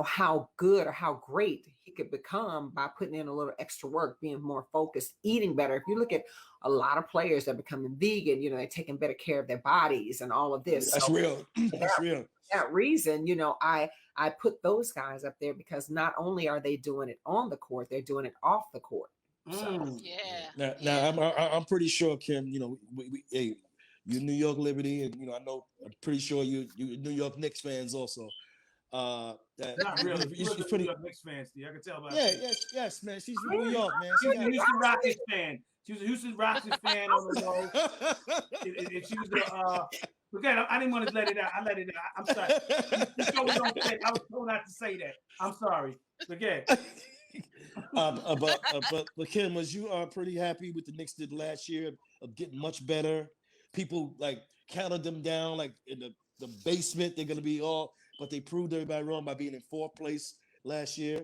how good or how great he could become by putting in a little extra work, being more focused, eating better. If you look at a lot of players that are becoming vegan, they're taking better care of their bodies and all of this. That's real. That's real. For that reason, I put those guys up there because not only are they doing it on the court, they're doing it off the court. So. Yeah. Now I'm pretty sure, Kym, hey, you're New York Liberty, and I'm pretty sure you New York Knicks fans also. Not really. You're pretty New York Knicks fan, Steve. I can tell by yes, man. She's from New York, man. She's a Houston Rockets fan. She was a Houston Rockets fan on the low. And she was again, I didn't want to let it out. I let it out. I'm sorry. I was told not to say that. I'm sorry. Again. But Kym, was you pretty happy with the Knicks did last year of getting much better? People counted them down in the basement. They're gonna be all, but they proved everybody wrong by being in fourth place last year.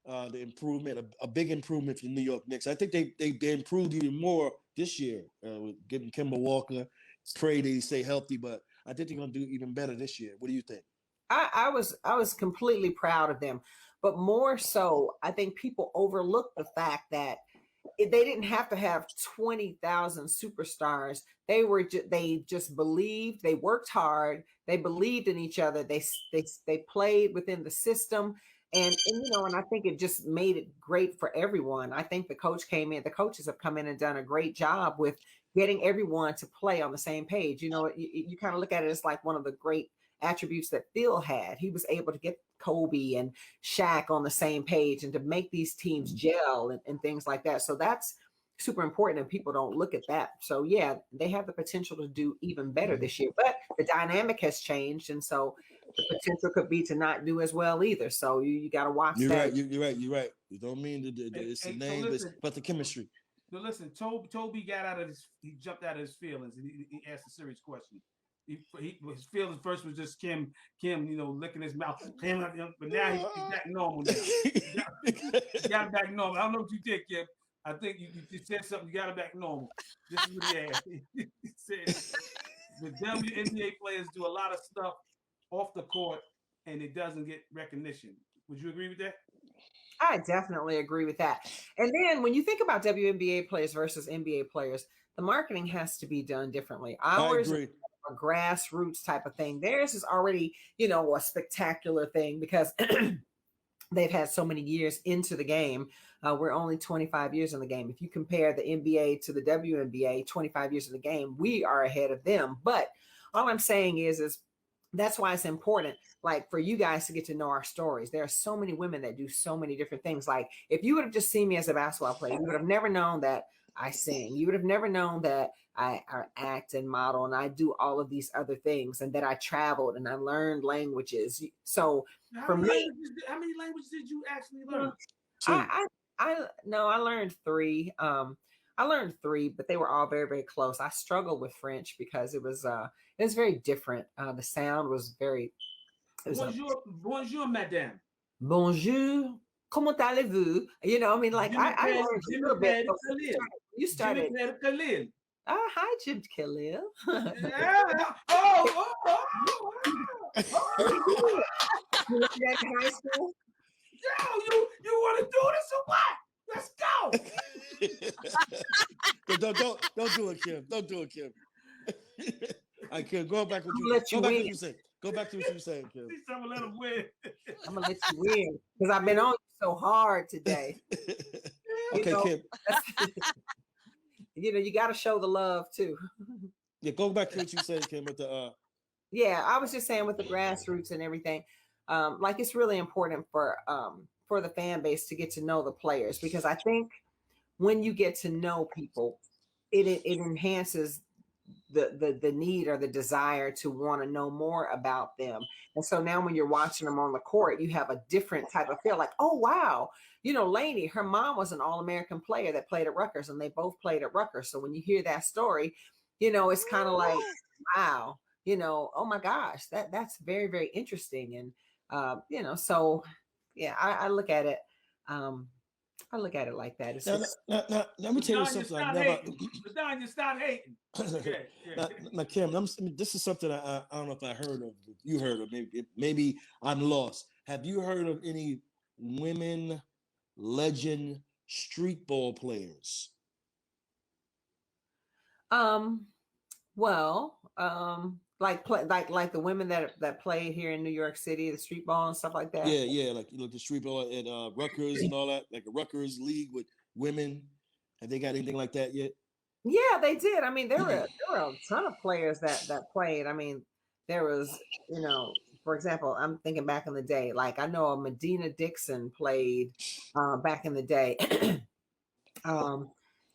The improvement, a big improvement for the New York Knicks. I think they improved even more this year with getting Kemba Walker. Pray they stay healthy, but I think they're gonna do even better this year. What do you think? I was completely proud of them, but more so, I think people overlook the fact that they didn't have to have 20,000 superstars. They just believed. They worked hard. They believed in each other. They played within the system. And I think it just made it great for everyone. I think the coaches have come in and done a great job with getting everyone to play on the same page. You kind of look at it as like one of the great attributes that Phil had. He was able to get Kobe and Shaq on the same page and to make these teams gel and things like that. So that's super important, and people don't look at that. So yeah, they have the potential to do even better this year, but the dynamic has changed, and so the potential could be to not do as well either. So you got to watch You're that. right. You're right. You're right. You don't mean it's the name, but the chemistry. So listen, Toby got out of he jumped out of his feelings, and he asked a serious question. His feelings first was just Kym, licking his mouth. But now he's back normal. Now. He got it back normal. I don't know what you did, Kym. I think you said something. You got it back normal. This is what he asked. He said the WNBA players do a lot of stuff off the court, and it doesn't get recognition. Would you agree with that? I definitely agree with that. And then when you think about WNBA players versus NBA players, the marketing has to be done differently. Ours is a grassroots type of thing. Theirs is already, a spectacular thing because they've had so many years into the game. We're only 25 years in the game. If you compare the NBA to the WNBA, 25 years in the game, we are ahead of them. But all I'm saying is that's why it's important, like, for you guys to get to know our stories. There are so many women that do so many different things. Like, if you would have just seen me as a basketball player, you would have never known that I sing. You would have never known that I act and model and I do all of these other things, and that I traveled and I learned languages. So for me, how many languages did you actually learn? I learned 3. I learned 3, but they were all very, very close. I struggled with French because it was very different. The sound was very. Bonjour, madame. Bonjour. Comment allez-vous? I learned a little bit. You started. Hi, Jim Khalil. You learned that in high school? Yo, you want to do this or what? Let's go. Don't do it, Kym. Don't do it, Kym. I can't go back what you say. Go back to what you were saying, Kym. I'm gonna let him win. I'm gonna let you win because I've been on you so hard today. Okay, Kym. You got to show the love too. Yeah, go back to what you said, Kym. With the Yeah, I was just saying with the grassroots and everything. Like, it's really important for the fan base to get to know the players, because I think when you get to know people, it enhances the need or the desire to want to know more about them. And so now when you're watching them on the court, you have a different type of feel, like, oh wow, Lainey, her mom was an All-American player that played at Rutgers, and they both played at Rutgers. So when you hear that story, it's kind of like, wow, oh my gosh, that's very, very interesting. And so yeah, I look at it. I look at it like that. Now, let me tell you something. You stop hating. Now, Kym, this is something I don't know if I heard of. You heard of? Maybe I'm lost. Have you heard of any women legend street ball players? Like the women that played here in New York City, the street ball and stuff like that. Yeah, like the street ball at Rutgers and all that, like a Rutgers league with women. Have they got anything like that yet? Yeah, they did. I mean, there were a ton of players that played. I mean, there was, for example, I'm thinking back in the day. Like, I know Medina Dixon played back in the day.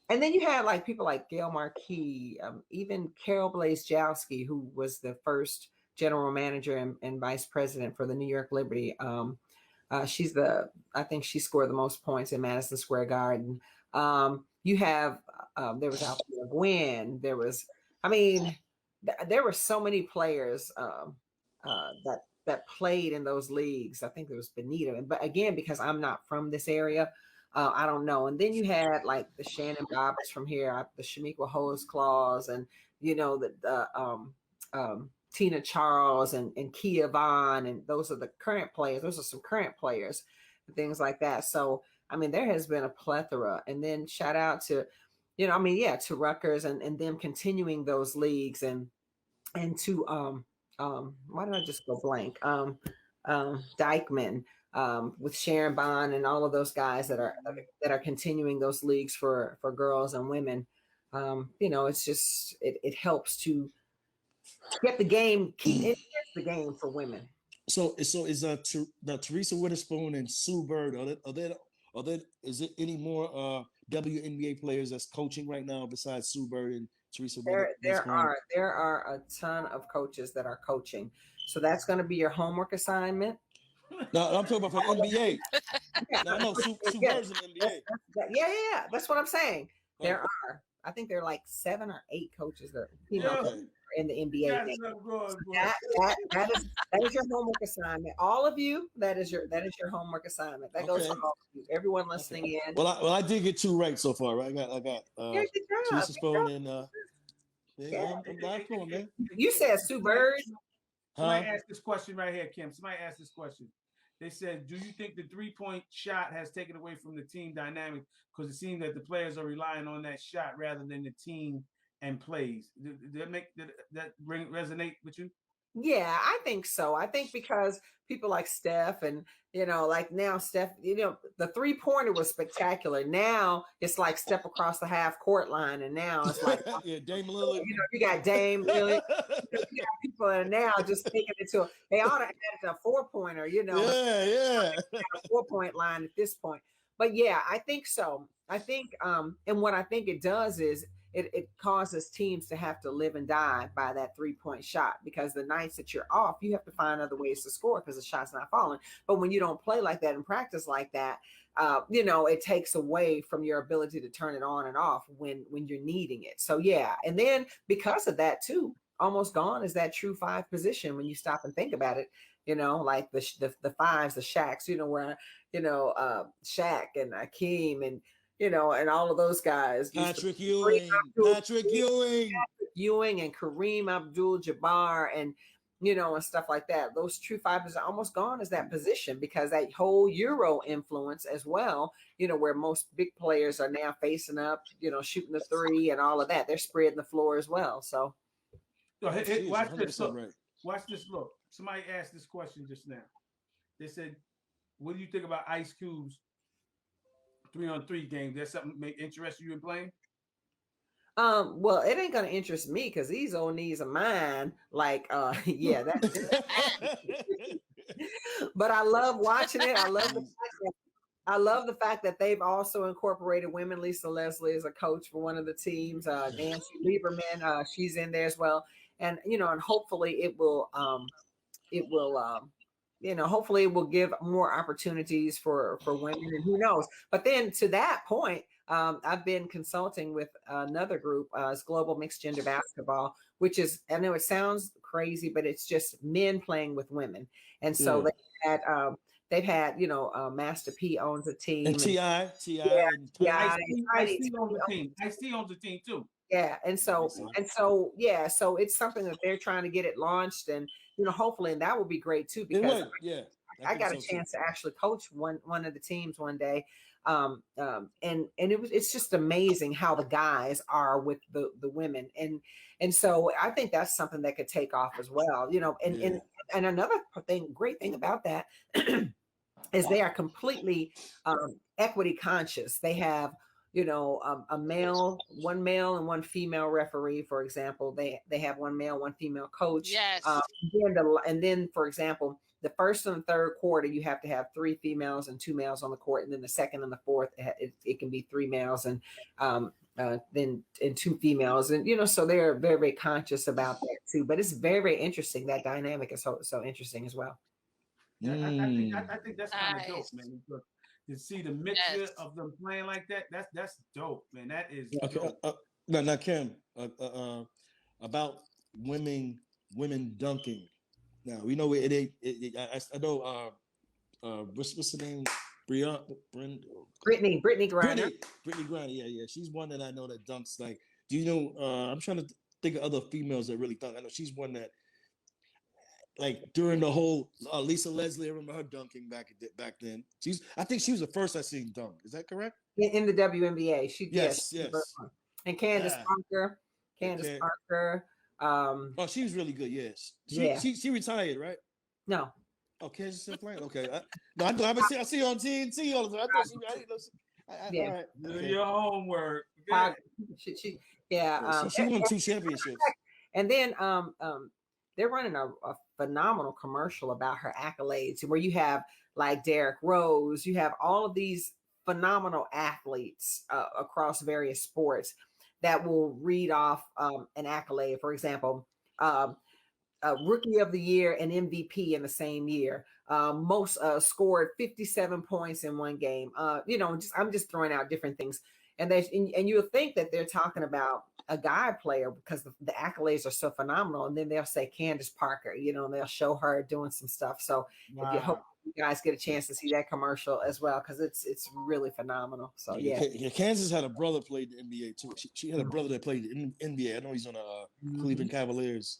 And then you had like people like Gail Marquis, even Carol Blazejowski, who was the first general manager and vice president for the New York Liberty. I think she scored the most points in Madison Square Garden. You have, there was Althea Gwynn. There were so many players that played in those leagues. I think there was Benita, but again, because I'm not from this area, I don't know. And then you had like the Shannon Bobbitt's from here, the Shamiqua Holmes-Claws, and Tina Charles and Kia Vaughn, and those are the current players. Those are some current players and things like that. So I mean, there has been a plethora. And then shout out to, to Rutgers and them continuing those leagues, and to why did I just go blank? Dykeman. With Sharon Bond and all of those guys that are continuing those leagues for girls and women. It's just it helps to get the game, keep the game for women. So is Teresa Witherspoon and Sue Bird, are Is it any more WNBA players that's coaching right now besides Sue Bird and Teresa? There are a ton of coaches that are coaching. So that's going to be your homework assignment. No, I'm talking about for the NBA. Yeah. No, Sue Bird's in the NBA. Yeah. That's what I'm saying. There are. I think there are like 7 or 8 coaches that in the NBA. That is your homework assignment. All of you, that is your homework assignment. That goes to all of you. Everyone listening in. Well, I did get 2 right so far. Right? I got Teresa Spohn and I'm glad for man. You said Sue Bird. Somebody asked this question right here, Kim. Somebody asked this question. They said, do you think the 3-point shot has taken away from the team dynamic? Because it seems that the players are relying on that shot rather than the team and plays. Did that resonate with you? Yeah, I think so. I think because people like Steph and, like now Steph, the 3-pointer was spectacular. Now it's like step across the half court line. And now it's like, Dame Lillard. You got Dame Lillard. You got people that are now just taking it to, they ought to add it to a 4-pointer, Yeah. A 4-point line at this point. But yeah, I think so. I think, and what I think it does is, it causes teams to have to live and die by that 3-point shot, because the nights that you're off, you have to find other ways to score because the shot's not falling. But when you don't play like that and practice like that, it takes away from your ability to turn it on and off when you're needing it. So yeah, and then because of that too, almost gone is that true 5 position when you stop and think about it. Like the fives, the Shaqs, where Shaq and Kym and and all of those guys. Patrick Ewing and Kareem Abdul-Jabbar and, and stuff like that. Those true 5s are almost gone as that position, because that whole Euro influence as well, where most big players are now facing up, shooting the 3 and all of that. They're spreading the floor as well. So watch this look. Right. Watch this look. Somebody asked this question just now. They said, what do you think about Ice Cube's 3-on-3 game? There's something interest you in playing? Well, it ain't gonna interest me because these old knees are mine. Like, yeah, that's but I love watching it. I love the fact that they've also incorporated women. Lisa Leslie is a coach for one of the teams. Nancy Lieberman, she's in there as well. And and hopefully it will hopefully it will give more opportunities for women, and who knows. But then to that point, I've been consulting with another group, it's Global Mixed Gender Basketball, which is, I know it sounds crazy, but it's just men playing with women. And so they've had Master P owns a team, and T.I. I see owns a team too. Yeah, and so it's something that they're trying to get it launched, and hopefully, and that will be great too, because I got a chance to actually coach one of the teams one day, and it's just amazing how the guys are with the women, and so I think that's something that could take off as well, and another great thing about that is they are completely equity conscious. They have one male and one female referee, for example. They have one male, one female coach. Yes. And then, for example, the first and the third quarter, you have to have 3 females and 2 males on the court. And then the second and the fourth, it can be 3 males and then 2 females. And, so they're very, very conscious about that too. But it's very, very interesting. That dynamic is so interesting as well. Yeah, I think that's kind of dope, man. To see the mixture of them playing like that, that's dope, man. That is dope. Now, Kim, about women dunking. Now we know I know. What's the name? Brittany Griner. Brittany Griner. Yeah. She's one that I know that dunks. Like, do you know? I'm trying to think of other females that really dunk. I know she's one that. Like during the whole Lisa Leslie, I remember her dunking back then. I think she was the first I seen dunk. Is that correct? In the WNBA, yes. And Candace Parker. She was really good. Yes. She retired, right? No. Oh, Candace still playing? Okay. I see her on TNT all the time. I thought she. Right. Do your homework. She won 2 championships. And then they're running a phenomenal commercial about her accolades, where you have like Derrick Rose, you have all of these phenomenal athletes across various sports that will read off an accolade. For example, Rookie of the Year and MVP in the same year. Most scored 57 points in one game. I'm just throwing out different things. And you'll think that they're talking about a guy player because the accolades are so phenomenal. And then they'll say Candace Parker, and they'll show her doing some stuff. So if you hope you guys get a chance to see that commercial as well, because it's really phenomenal. So yeah. Kansas had a brother played the NBA too. She had a brother that played in NBA. I know he's on the Cleveland Cavaliers.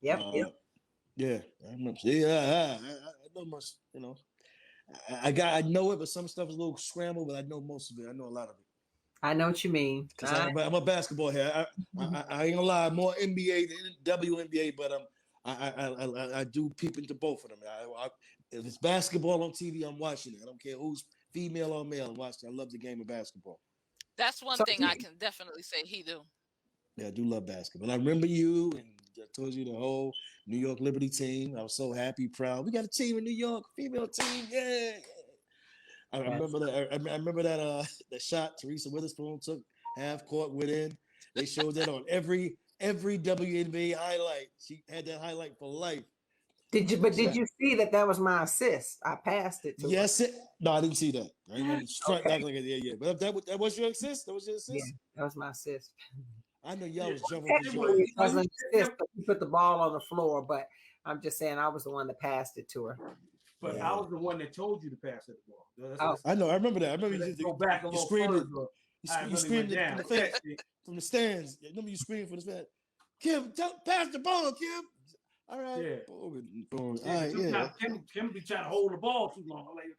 Yep. Yeah, I remember. Yeah, I know much. I know it, but some stuff is a little scrambled. But I know most of it. I know a lot of it. I know what you mean. Because I'm a basketball head. I ain't gonna lie, more NBA than WNBA, but I do peep into both of them. If it's basketball on TV, I'm watching it. I don't care who's female or male. I'm watching. I love the game of basketball. That's one thing I can definitely say he do. Yeah, I do love basketball. I remember you, and I told you the whole New York Liberty team. I was so happy, proud. We got a team in New York, female team. Yeah. I remember that. I remember that the shot Teresa Witherspoon took half court within. They showed that on every WNBA highlight. She had that highlight for life. Did you see that was my assist? I passed it to her. No, I didn't see that. I didn't strike back like it. Yeah. But that was your assist? That was your assist? Yeah, that was my assist. I know y'all was jumping. It wasn't assist, but you put the ball on the floor, but I'm just saying I was the one that passed it to her. But I was the one that told you to pass it the ball. I know. I remember that. I remember you go back a little screaming. You screamed from the stands. I remember you screaming from the stands. Kym, pass the ball, Kym. All right. Yeah. Boom. All right, yeah. Kym be trying to hold the ball too long. I'm like,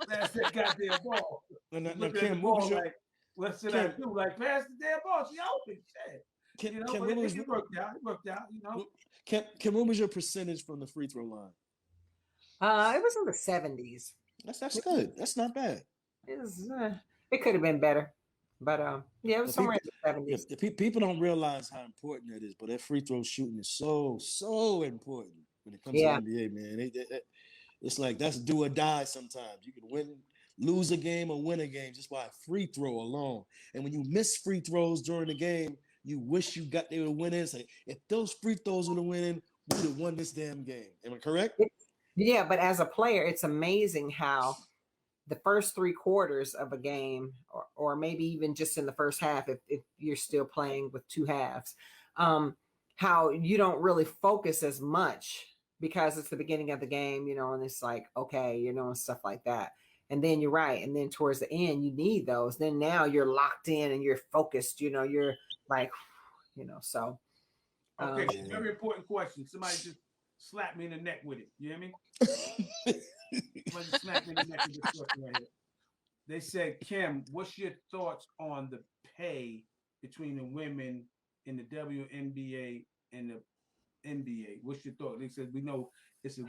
pass that goddamn ball. Look at the ball like, what should I do? Like, pass the damn ball. She open. Shit. It worked out. Kym, what was your percentage from the free throw line? It was in the 70s. That's good. That's not bad. It could have been better, but it was somewhere in the 70s. People don't realize how important that is, but that free throw shooting is so important when it comes to the NBA, man. It's like that's do or die. Sometimes you can lose a game or win a game just by a free throw alone. And when you miss free throws during the game, you wish they would win in. Say, if those free throws would have went in, we would have won this damn game. Am I correct? Yeah, but as a player, it's amazing how the first 3 quarters of a game, or maybe even just in the first half, if you're still playing with 2 halves, how you don't really focus as much because it's the beginning of the game, and it's like, okay, and stuff like that. And then you're right. And then towards the end, you need those. Then now you're locked in and you're focused, you're like, so. Okay, very important question. Somebody just slapped me in the neck with it. You hear me? Somebody slapped me in the neck with this question right here. They said, Kym, what's your thoughts on the pay between the women in the WNBA and the NBA? What's your thought? They said, we know it's a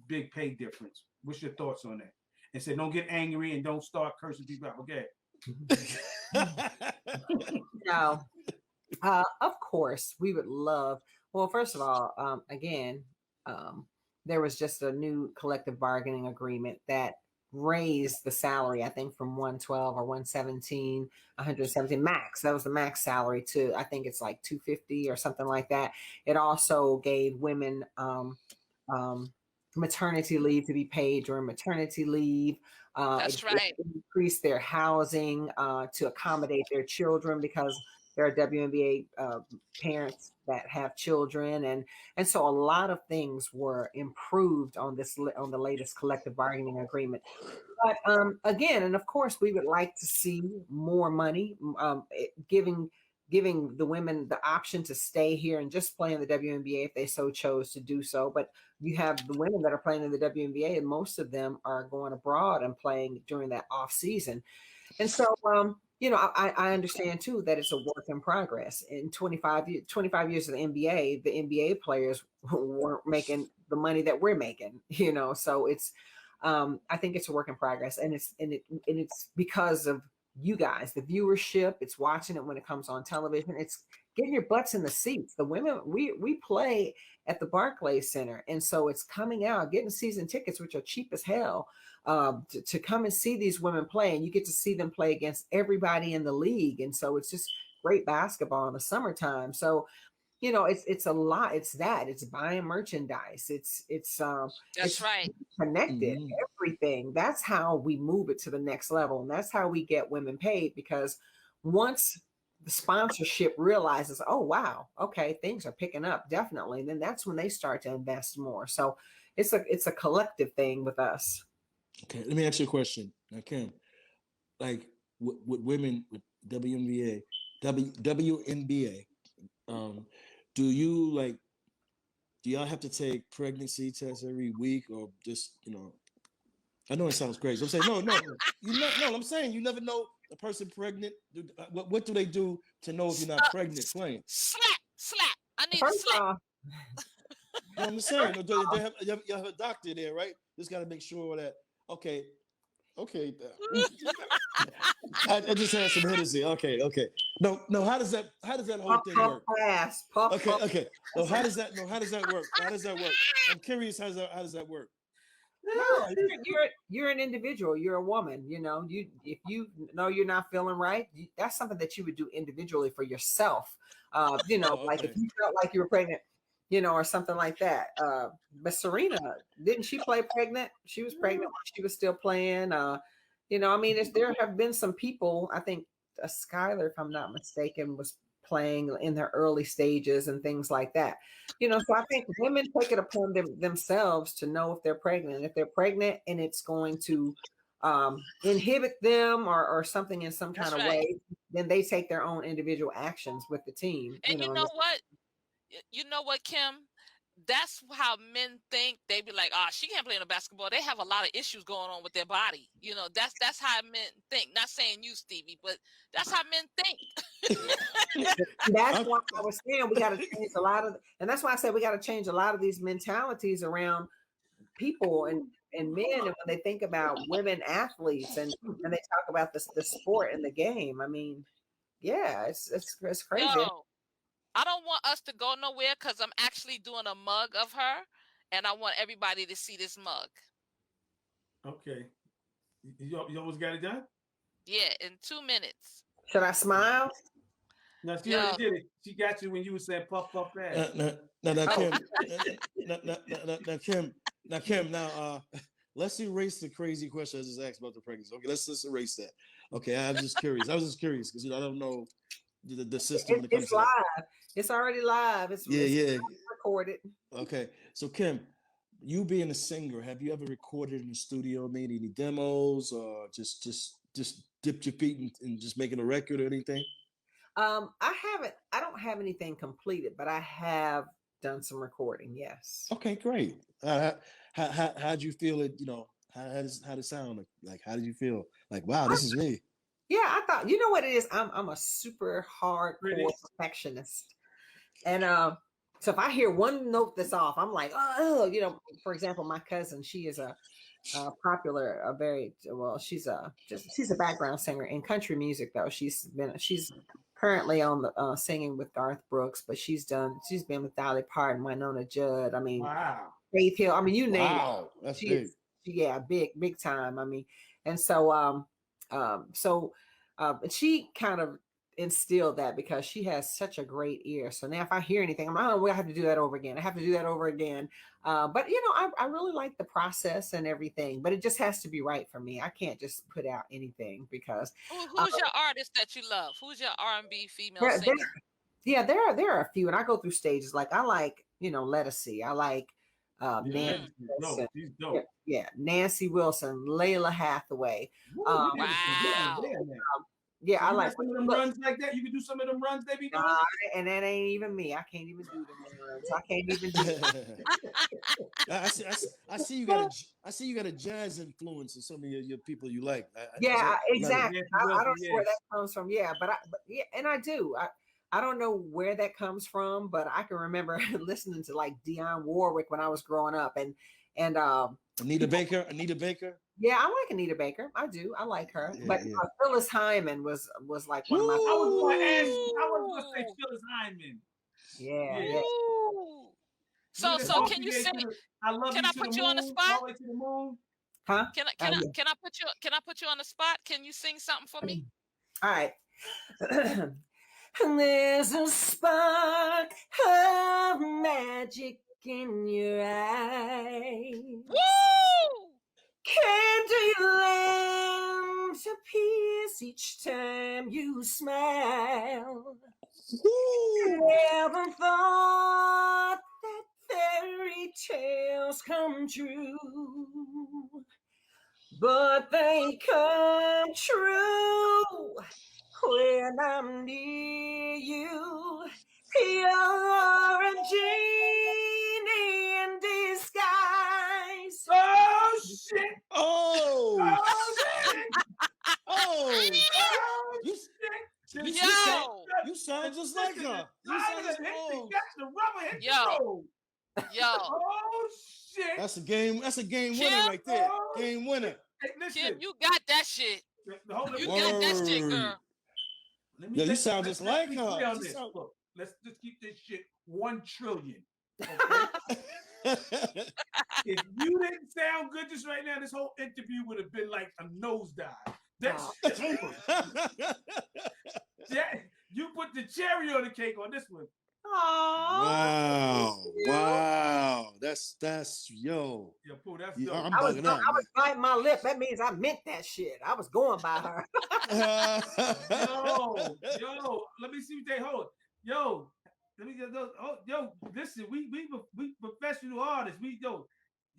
big pay difference. What's your thoughts on that? And said, don't get angry and don't start cursing people out. Okay. No. Of course, we would love. Well, first of all, again, there was just a new collective bargaining agreement that raised the salary, I think, from 112 or 117 max. That was the max salary to, I think it's like 250 or something like that. It also gave women maternity leave to be paid during maternity leave. That's right. Increase their housing to accommodate their children because there are WNBA parents that have children, and so a lot of things were improved on the latest collective bargaining agreement. But again, and of course, we would like to see more money, giving the women the option to stay here and just play in the WNBA if they so chose to do so. But you have the women that are playing in the WNBA, and most of them are going abroad and playing during that off season. And so, I understand too that it's a work in progress. In 25 years of the NBA players weren't making the money that we're making, so it's, I think it's a work in progress, and it's because of you guys, the viewership. It's watching it when it comes on television. It's getting your butts in the seats. The women, we play at the Barclays Center, and so it's coming out, getting season tickets, which are cheap as hell, to come and see these women play, and you get to see them play against everybody in the league, and so it's just great basketball in the summertime. So it's a lot. It's buying merchandise. It's That's right. connected, everything. That's how we move it to the next level, and that's how we get women paid, because once the sponsorship realizes, oh wow, okay, things are picking up, definitely, then that's when they start to invest more. So it's a collective thing with us. Okay, let me ask you a question now, Kym. Like with women with WNBA, do y'all have to take pregnancy tests every week, or just I know it sounds crazy. I'm saying no. I'm saying you never know a person pregnant. What do they do to know if you're not pregnant playing? Slap. I need a First slap. off, No, I'm just saying. You have a doctor there, right? Just got to make sure that. Okay. I just had some Hennessy. Okay. No. How does that whole thing work? Okay. No, how does that work? How does that work? I'm curious. How does that work? no, you're an individual. You're a woman. If you know you're not feeling right, that's something that you would do individually for yourself. Like if you felt like you were pregnant, or something like that. But Serena, didn't she play pregnant? She was pregnant when she was still playing. There have been some people. I think Skylar, if I'm not mistaken, was playing in their early stages and things like that. So I think women take it upon themselves to know if they're pregnant. If they're pregnant and it's going to inhibit them or something in some kind of way, then they take their own individual actions with the team. And you know what? You know what, Kym? That's how men think. They be like, she can't play in the basketball. They have a lot of issues going on with their body. That's how men think. Not saying you, Stevie, but that's how men think. That's why I was saying we got to change and that's why I said we got to change a lot of these mentalities around people and men. And when they think about women athletes and they talk about the sport and the game, it's crazy. Yo, I don't want us to go nowhere because I'm actually doing a mug of her, and I want everybody to see this mug. Okay. You almost got it done? Yeah, in 2 minutes. Should I smile? No, she already did it. She got you when you were saying puff ass. Kym, let's erase the crazy question I just asked about the pregnancy. Okay, let's erase that. Okay, I was just curious because I don't know the system. It's live. It's already live. It's recorded. Okay, so Kym, you being a singer, have you ever recorded in the studio, made any demos, or just dipped your feet in just making a record or anything? I haven't. I don't have anything completed, but I have done some recording. Yes. Okay, great. How'd you feel it? How did it sound? Like, how did you feel? Like, wow, this is me. Yeah, I thought, what it is? I'm a super hardcore perfectionist. And so if I hear one note that's off, I'm like, for example, my cousin, she is a popular, she's a background singer in country music though. She's currently on the singing with Garth Brooks, but she's been with Dolly Parton, Winona Judd. Wow. Faith Hill. You name it. Wow, that's big. Big time. And so she kind of instilled that because she has such a great ear. So now if I hear anything, I have to do that over again. I have to do that over again. But I really like the process and everything, but it just has to be right for me. I can't just put out anything because. Who's your artist that you love? Who's your R&B female singer? There are a few, and I go through stages. Like I like, Lettucey. I like Nancy Wilson. She's dope. Yeah, Nancy Wilson, Layla Hathaway. Wow. Yeah, I like some of them runs like that. You can do some of them runs they be doing. And that ain't even me. I can't even do them runs. I can't even do it. I see you got a jazz influence in some of your people you like. Exactly. I don't know where that comes from. Yeah, but and I do. I don't know where that comes from, but I can remember listening to like Dionne Warwick when I was growing up, and Anita Baker. Yeah, I like Anita Baker. I do. I like her. Yeah, but yeah. Phyllis Hyman was like one of my. I was going to say Phyllis Hyman. Yeah. Yeah. Ooh. So can you sing? I love Can you I to put the you on the moon, spot? all the way to the moon. Huh? Can I put you on the spot? Can you sing something for me? All right. There's a spark of magic in your eyes. Woo! Candy lamps to pierce each time you smile. Never thought that fairy tales come true, but they come true when I'm near you. You're a genie in disguise. Oh, shit. Oh, shit. oh, Yo, you sound just like her. You sound just oh. The rubber hit Yo. the road. yo, Oh, shit. That's a game Kim? winner right there. Game winner. Hey, listen. Kim, you got that shit. Hold on. You got that shit, girl. Yeah, you sound just like her. Look, let's just keep this shit 1 trillion. Okay? If you didn't sound good just right now, this whole interview would have been like a nosedive. That's you put the cherry on the cake on this one. Wow. That's yo. Yo, Pooh, that's Yeah, dope. I'm I was bugging out. biting my lip. That means I meant that shit. I was going by her. Yo, let me see what they hold. Yo, let me get those. Oh, yo, listen, we professional artists.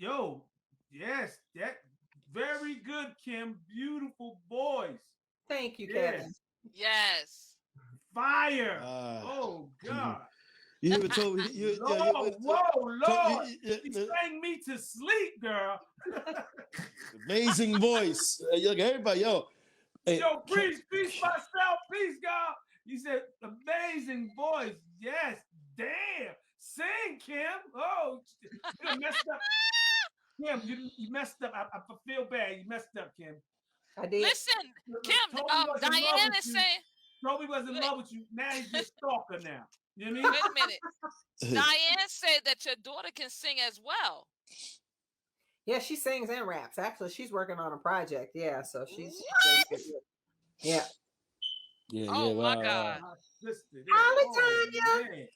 Yo, yes, that very good, Kim. Beautiful voice. Thank you, Yes. Kevin. Yes. Fire. Oh God. You ever told me? Lord. You sang me to sleep, girl. Amazing voice. Look, everybody, yo. Hey, Yo, peace myself, peace, God. You said amazing voice. Yes, damn. Sing, Kim. Oh, you messed up. Kim, you messed up. I feel bad. You messed up, Kim. I did. Listen, Kim, Diane is saying. Toby was in love with you. Now he's your stalker now. You know what I mean? Wait a minute. Diane said that your daughter can sing as well. Yeah, she sings and raps. Actually, she's working on a project. Yeah, so she's yeah. Oh my God. Hi, man.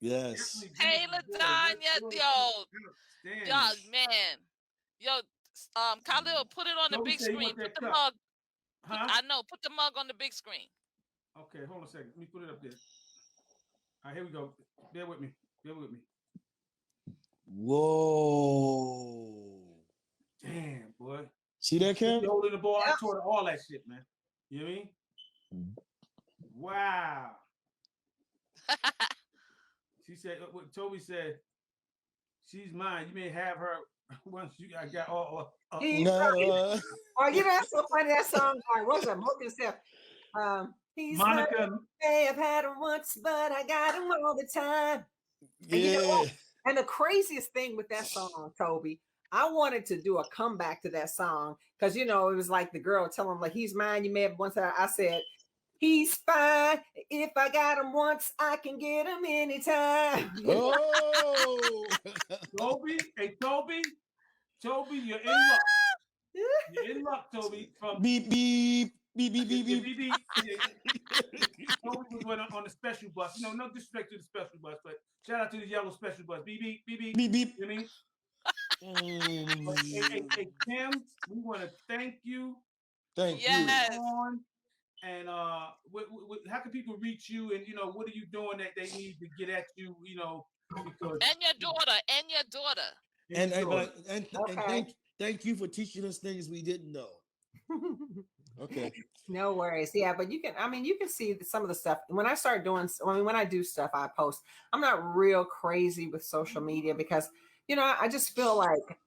Yes. Hey, LaTanya, yo, man, yo, Khalil, put it on the big screen. Put the mug. I know. Put the mug on the big screen. Okay, hold on a second. Let me put it up there. All right, here we go. Bear with me. Whoa. Damn, boy. See that, Kim? Holding the ball. I taught her all that shit, man. You know what I mean? Wow. She said, what Toby said, she's mine. You may have her once I got all. Oh, you know, that's so funny. That song. What's that? Morgan said, he's Monica. May have had him once, but I got him all the time. Yeah. And, you know what? And the craziest thing with that song, Toby, I wanted to do a comeback to that song because, you know, it was like the girl telling him, like, he's mine. You may have once. I said, he's fine. If I got him once, I can get him anytime. Oh. Toby, hey, Toby, you're in luck. You're in luck, Toby. From beep, beep. Beep, beep, beep, beep. Toby was on the special bus. You know, no disrespect to the special bus, but shout out to the yellow special bus. Beep, beep, beep, beep. Beep, beep. You know what I mean? Hey, Kim, we want to thank you. Thank you. And how can people reach you? And, you know, what are you doing that they need to get at you, you know? Because And your daughter. And thank you for teaching us things we didn't know. Okay. No worries. Yeah, but you can see some of the stuff. When I do stuff, I post. I'm not real crazy with social media because, you know, I just feel like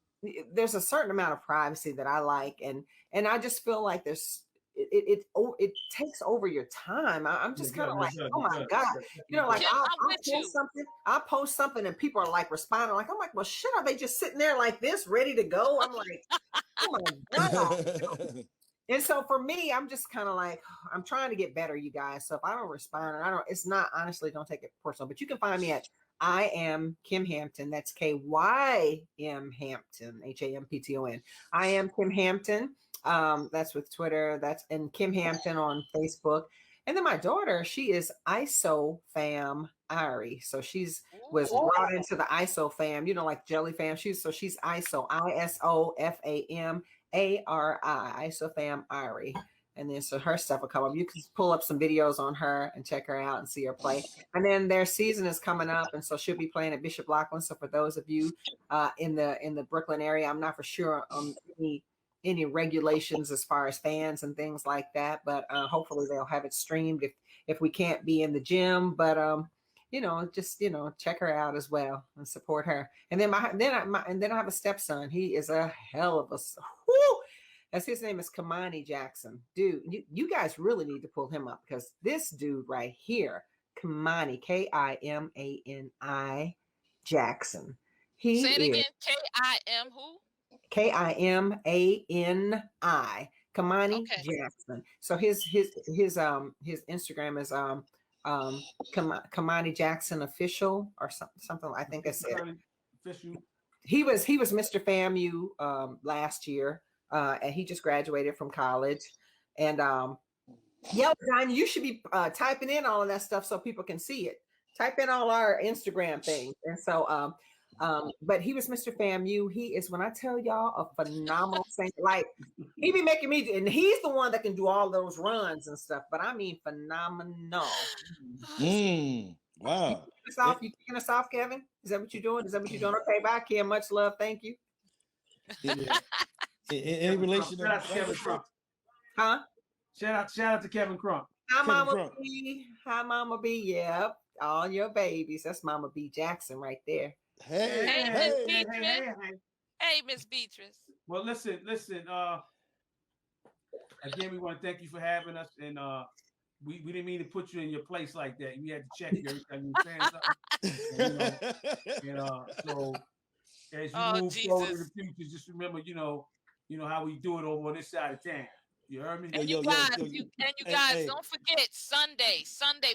there's a certain amount of privacy that I like. And I just feel like there's it takes over your time. I'm just kind of like, oh my God, you know, like Kim, I'll I'm with post you. something, and people are like responding, like, I'm like, well, shit, are they just sitting there like this, ready to go? I'm like, oh my God. And so for me, I'm just kind of like, I'm trying to get better, you guys. So if I don't respond, and it's not, honestly, don't take it personal, but you can find me at I am Kym Hampton. That's KYM Hampton, HAMPTON. I am Kym Hampton. That's with Twitter. That's and Kym Hampton on Facebook. And then my daughter, she is ISO Fam Ari. So she's was brought into the ISO fam, you know, like Jelly Fam. She's ISO, ISOFAM ARI, ISOFAM Ari. And then so her stuff will come up. You can pull up some videos on her and check her out and see her play. And then their season is coming up, and so she'll be playing at Bishop Loughlin. So for those of you in the Brooklyn area, I'm not for sure on any regulations as far as fans and things like that, but hopefully they'll have it streamed if we can't be in the gym. But you know, just check her out as well and support her. And then I have a stepson. He is a hell of a whoo. As his name is Kamani Jackson. Dude, you guys really need to pull him up, because this dude right here, Kamani, Kimani Jackson. He Say it again. Kim who? Kimani, Kamani Okay. Jackson. So his Instagram is Kamani Jackson official or something. I think I said official. He was Mr. FAMU last year. And he just graduated from college. And yeah, Diane, you should be typing in all of that stuff so people can see it. Type in all our Instagram things. And so, but he was Mr. FAMU. He is, when I tell y'all, a phenomenal singer. Like, he be making me, and he's the one that can do all those runs and stuff. But I mean, phenomenal. Wow. You taking us off, Kevin? Is that what you're doing? Okay, bye, Kim. Much love. Thank you. Yeah. Any relation to Kevin Crump? Huh? Shout out to Kevin Crump. Hi, Mama B. Hi, Mama B. Yep. All your babies. That's Mama B. Jackson right there. Hey, Miss Beatrice. Well, listen. Again, we want to thank you for having us, and we didn't mean to put you in your place like that. We had to check you every time you were saying something. So as you move forward in the future, just remember, you know how we do it over on this side of town. You heard me? And you guys, don't forget Sunday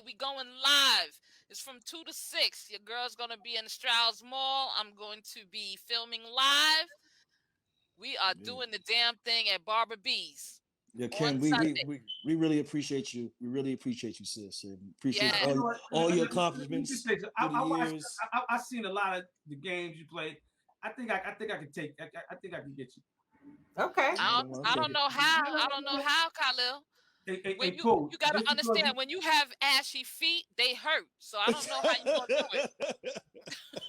we going live. It's from 2 to 6. Your girl's gonna be in the Strauss Mall. I'm going to be filming live. We are doing the damn thing at Barbara B's. Yeah, Kim, we really appreciate you. We really appreciate you, sis. And appreciate all your accomplishments. I've seen a lot of the games you played. I think I can get you. Okay. I don't know how. Khalil. You gotta understand, when you have ashy feet, they hurt. So I don't know how you gonna do it.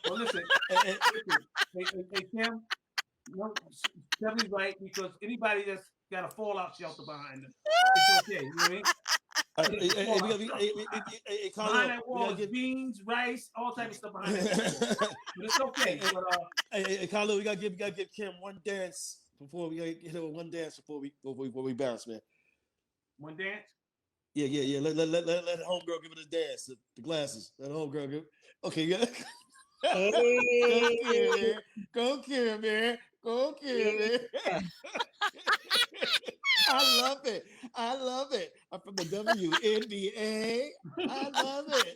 Well, listen, hey, Kim, Kevin's right, because anybody that's got a fallout shelter behind them, it's okay. You know what I mean? Behind that wall is beans, rice, all type of stuff behind it. But it's okay. Hey, Khalil, we gotta give Kim one dance before we hit her with one dance before we bounce, man. One dance? Yeah. Let homegirl give it a dance. The glasses. Let homegirl give. Okay, yeah. Hey. Go, Kim, man. Go, Kim, man. I love it. I'm from the WNBA. I love it.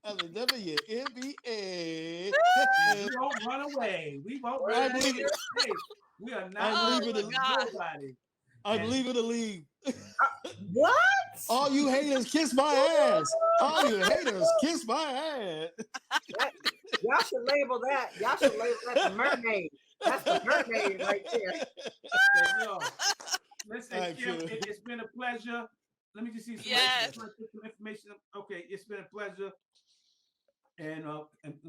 I'm the WNBA. We won't run away. We won't run away. We are not. I believe in nobody. I believe in the league. What? All you haters, kiss my ass. All you haters, kiss my ass. Y'all should label that the mermaid. That's the mermaid right there. Listen, Kim, it's been a pleasure. Let me just see some information. Okay, it's been a pleasure. And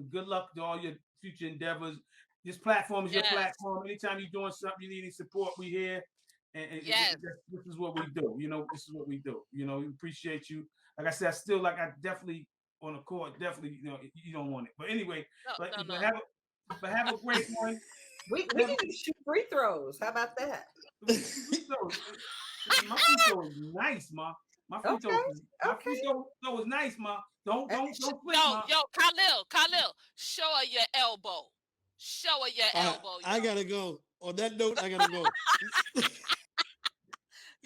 good luck to all your future endeavors. This platform is your platform. Anytime you're doing something, you need any support, we here. And this is what we do. This is what we do. We appreciate you. Like I said, I definitely on the court, definitely, you don't want it. But anyway, have a great one. We need to shoot free throws. How about that? My free throw is nice, ma. My free throw is nice, ma. Don't flip, ma. Yo, Khalil, show her your elbow. Show her your elbow. I gotta go. On that note, I gotta go.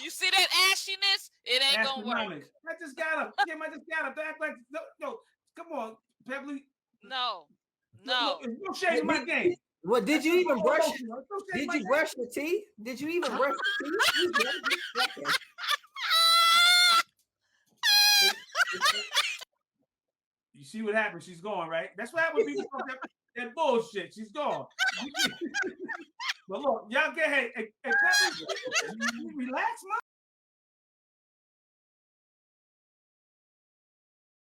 You see that ashiness? It ain't gonna work. I just gotta back like no. Come on, Pebbly. No. No shade in my game. Well, did you even brush? Did you brush your teeth? Did you even brush your teeth? You see what happened? She's gone, right? That's what happened when people talk that bullshit. She's gone. But look, y'all get hey, Pebbly, relax, ma.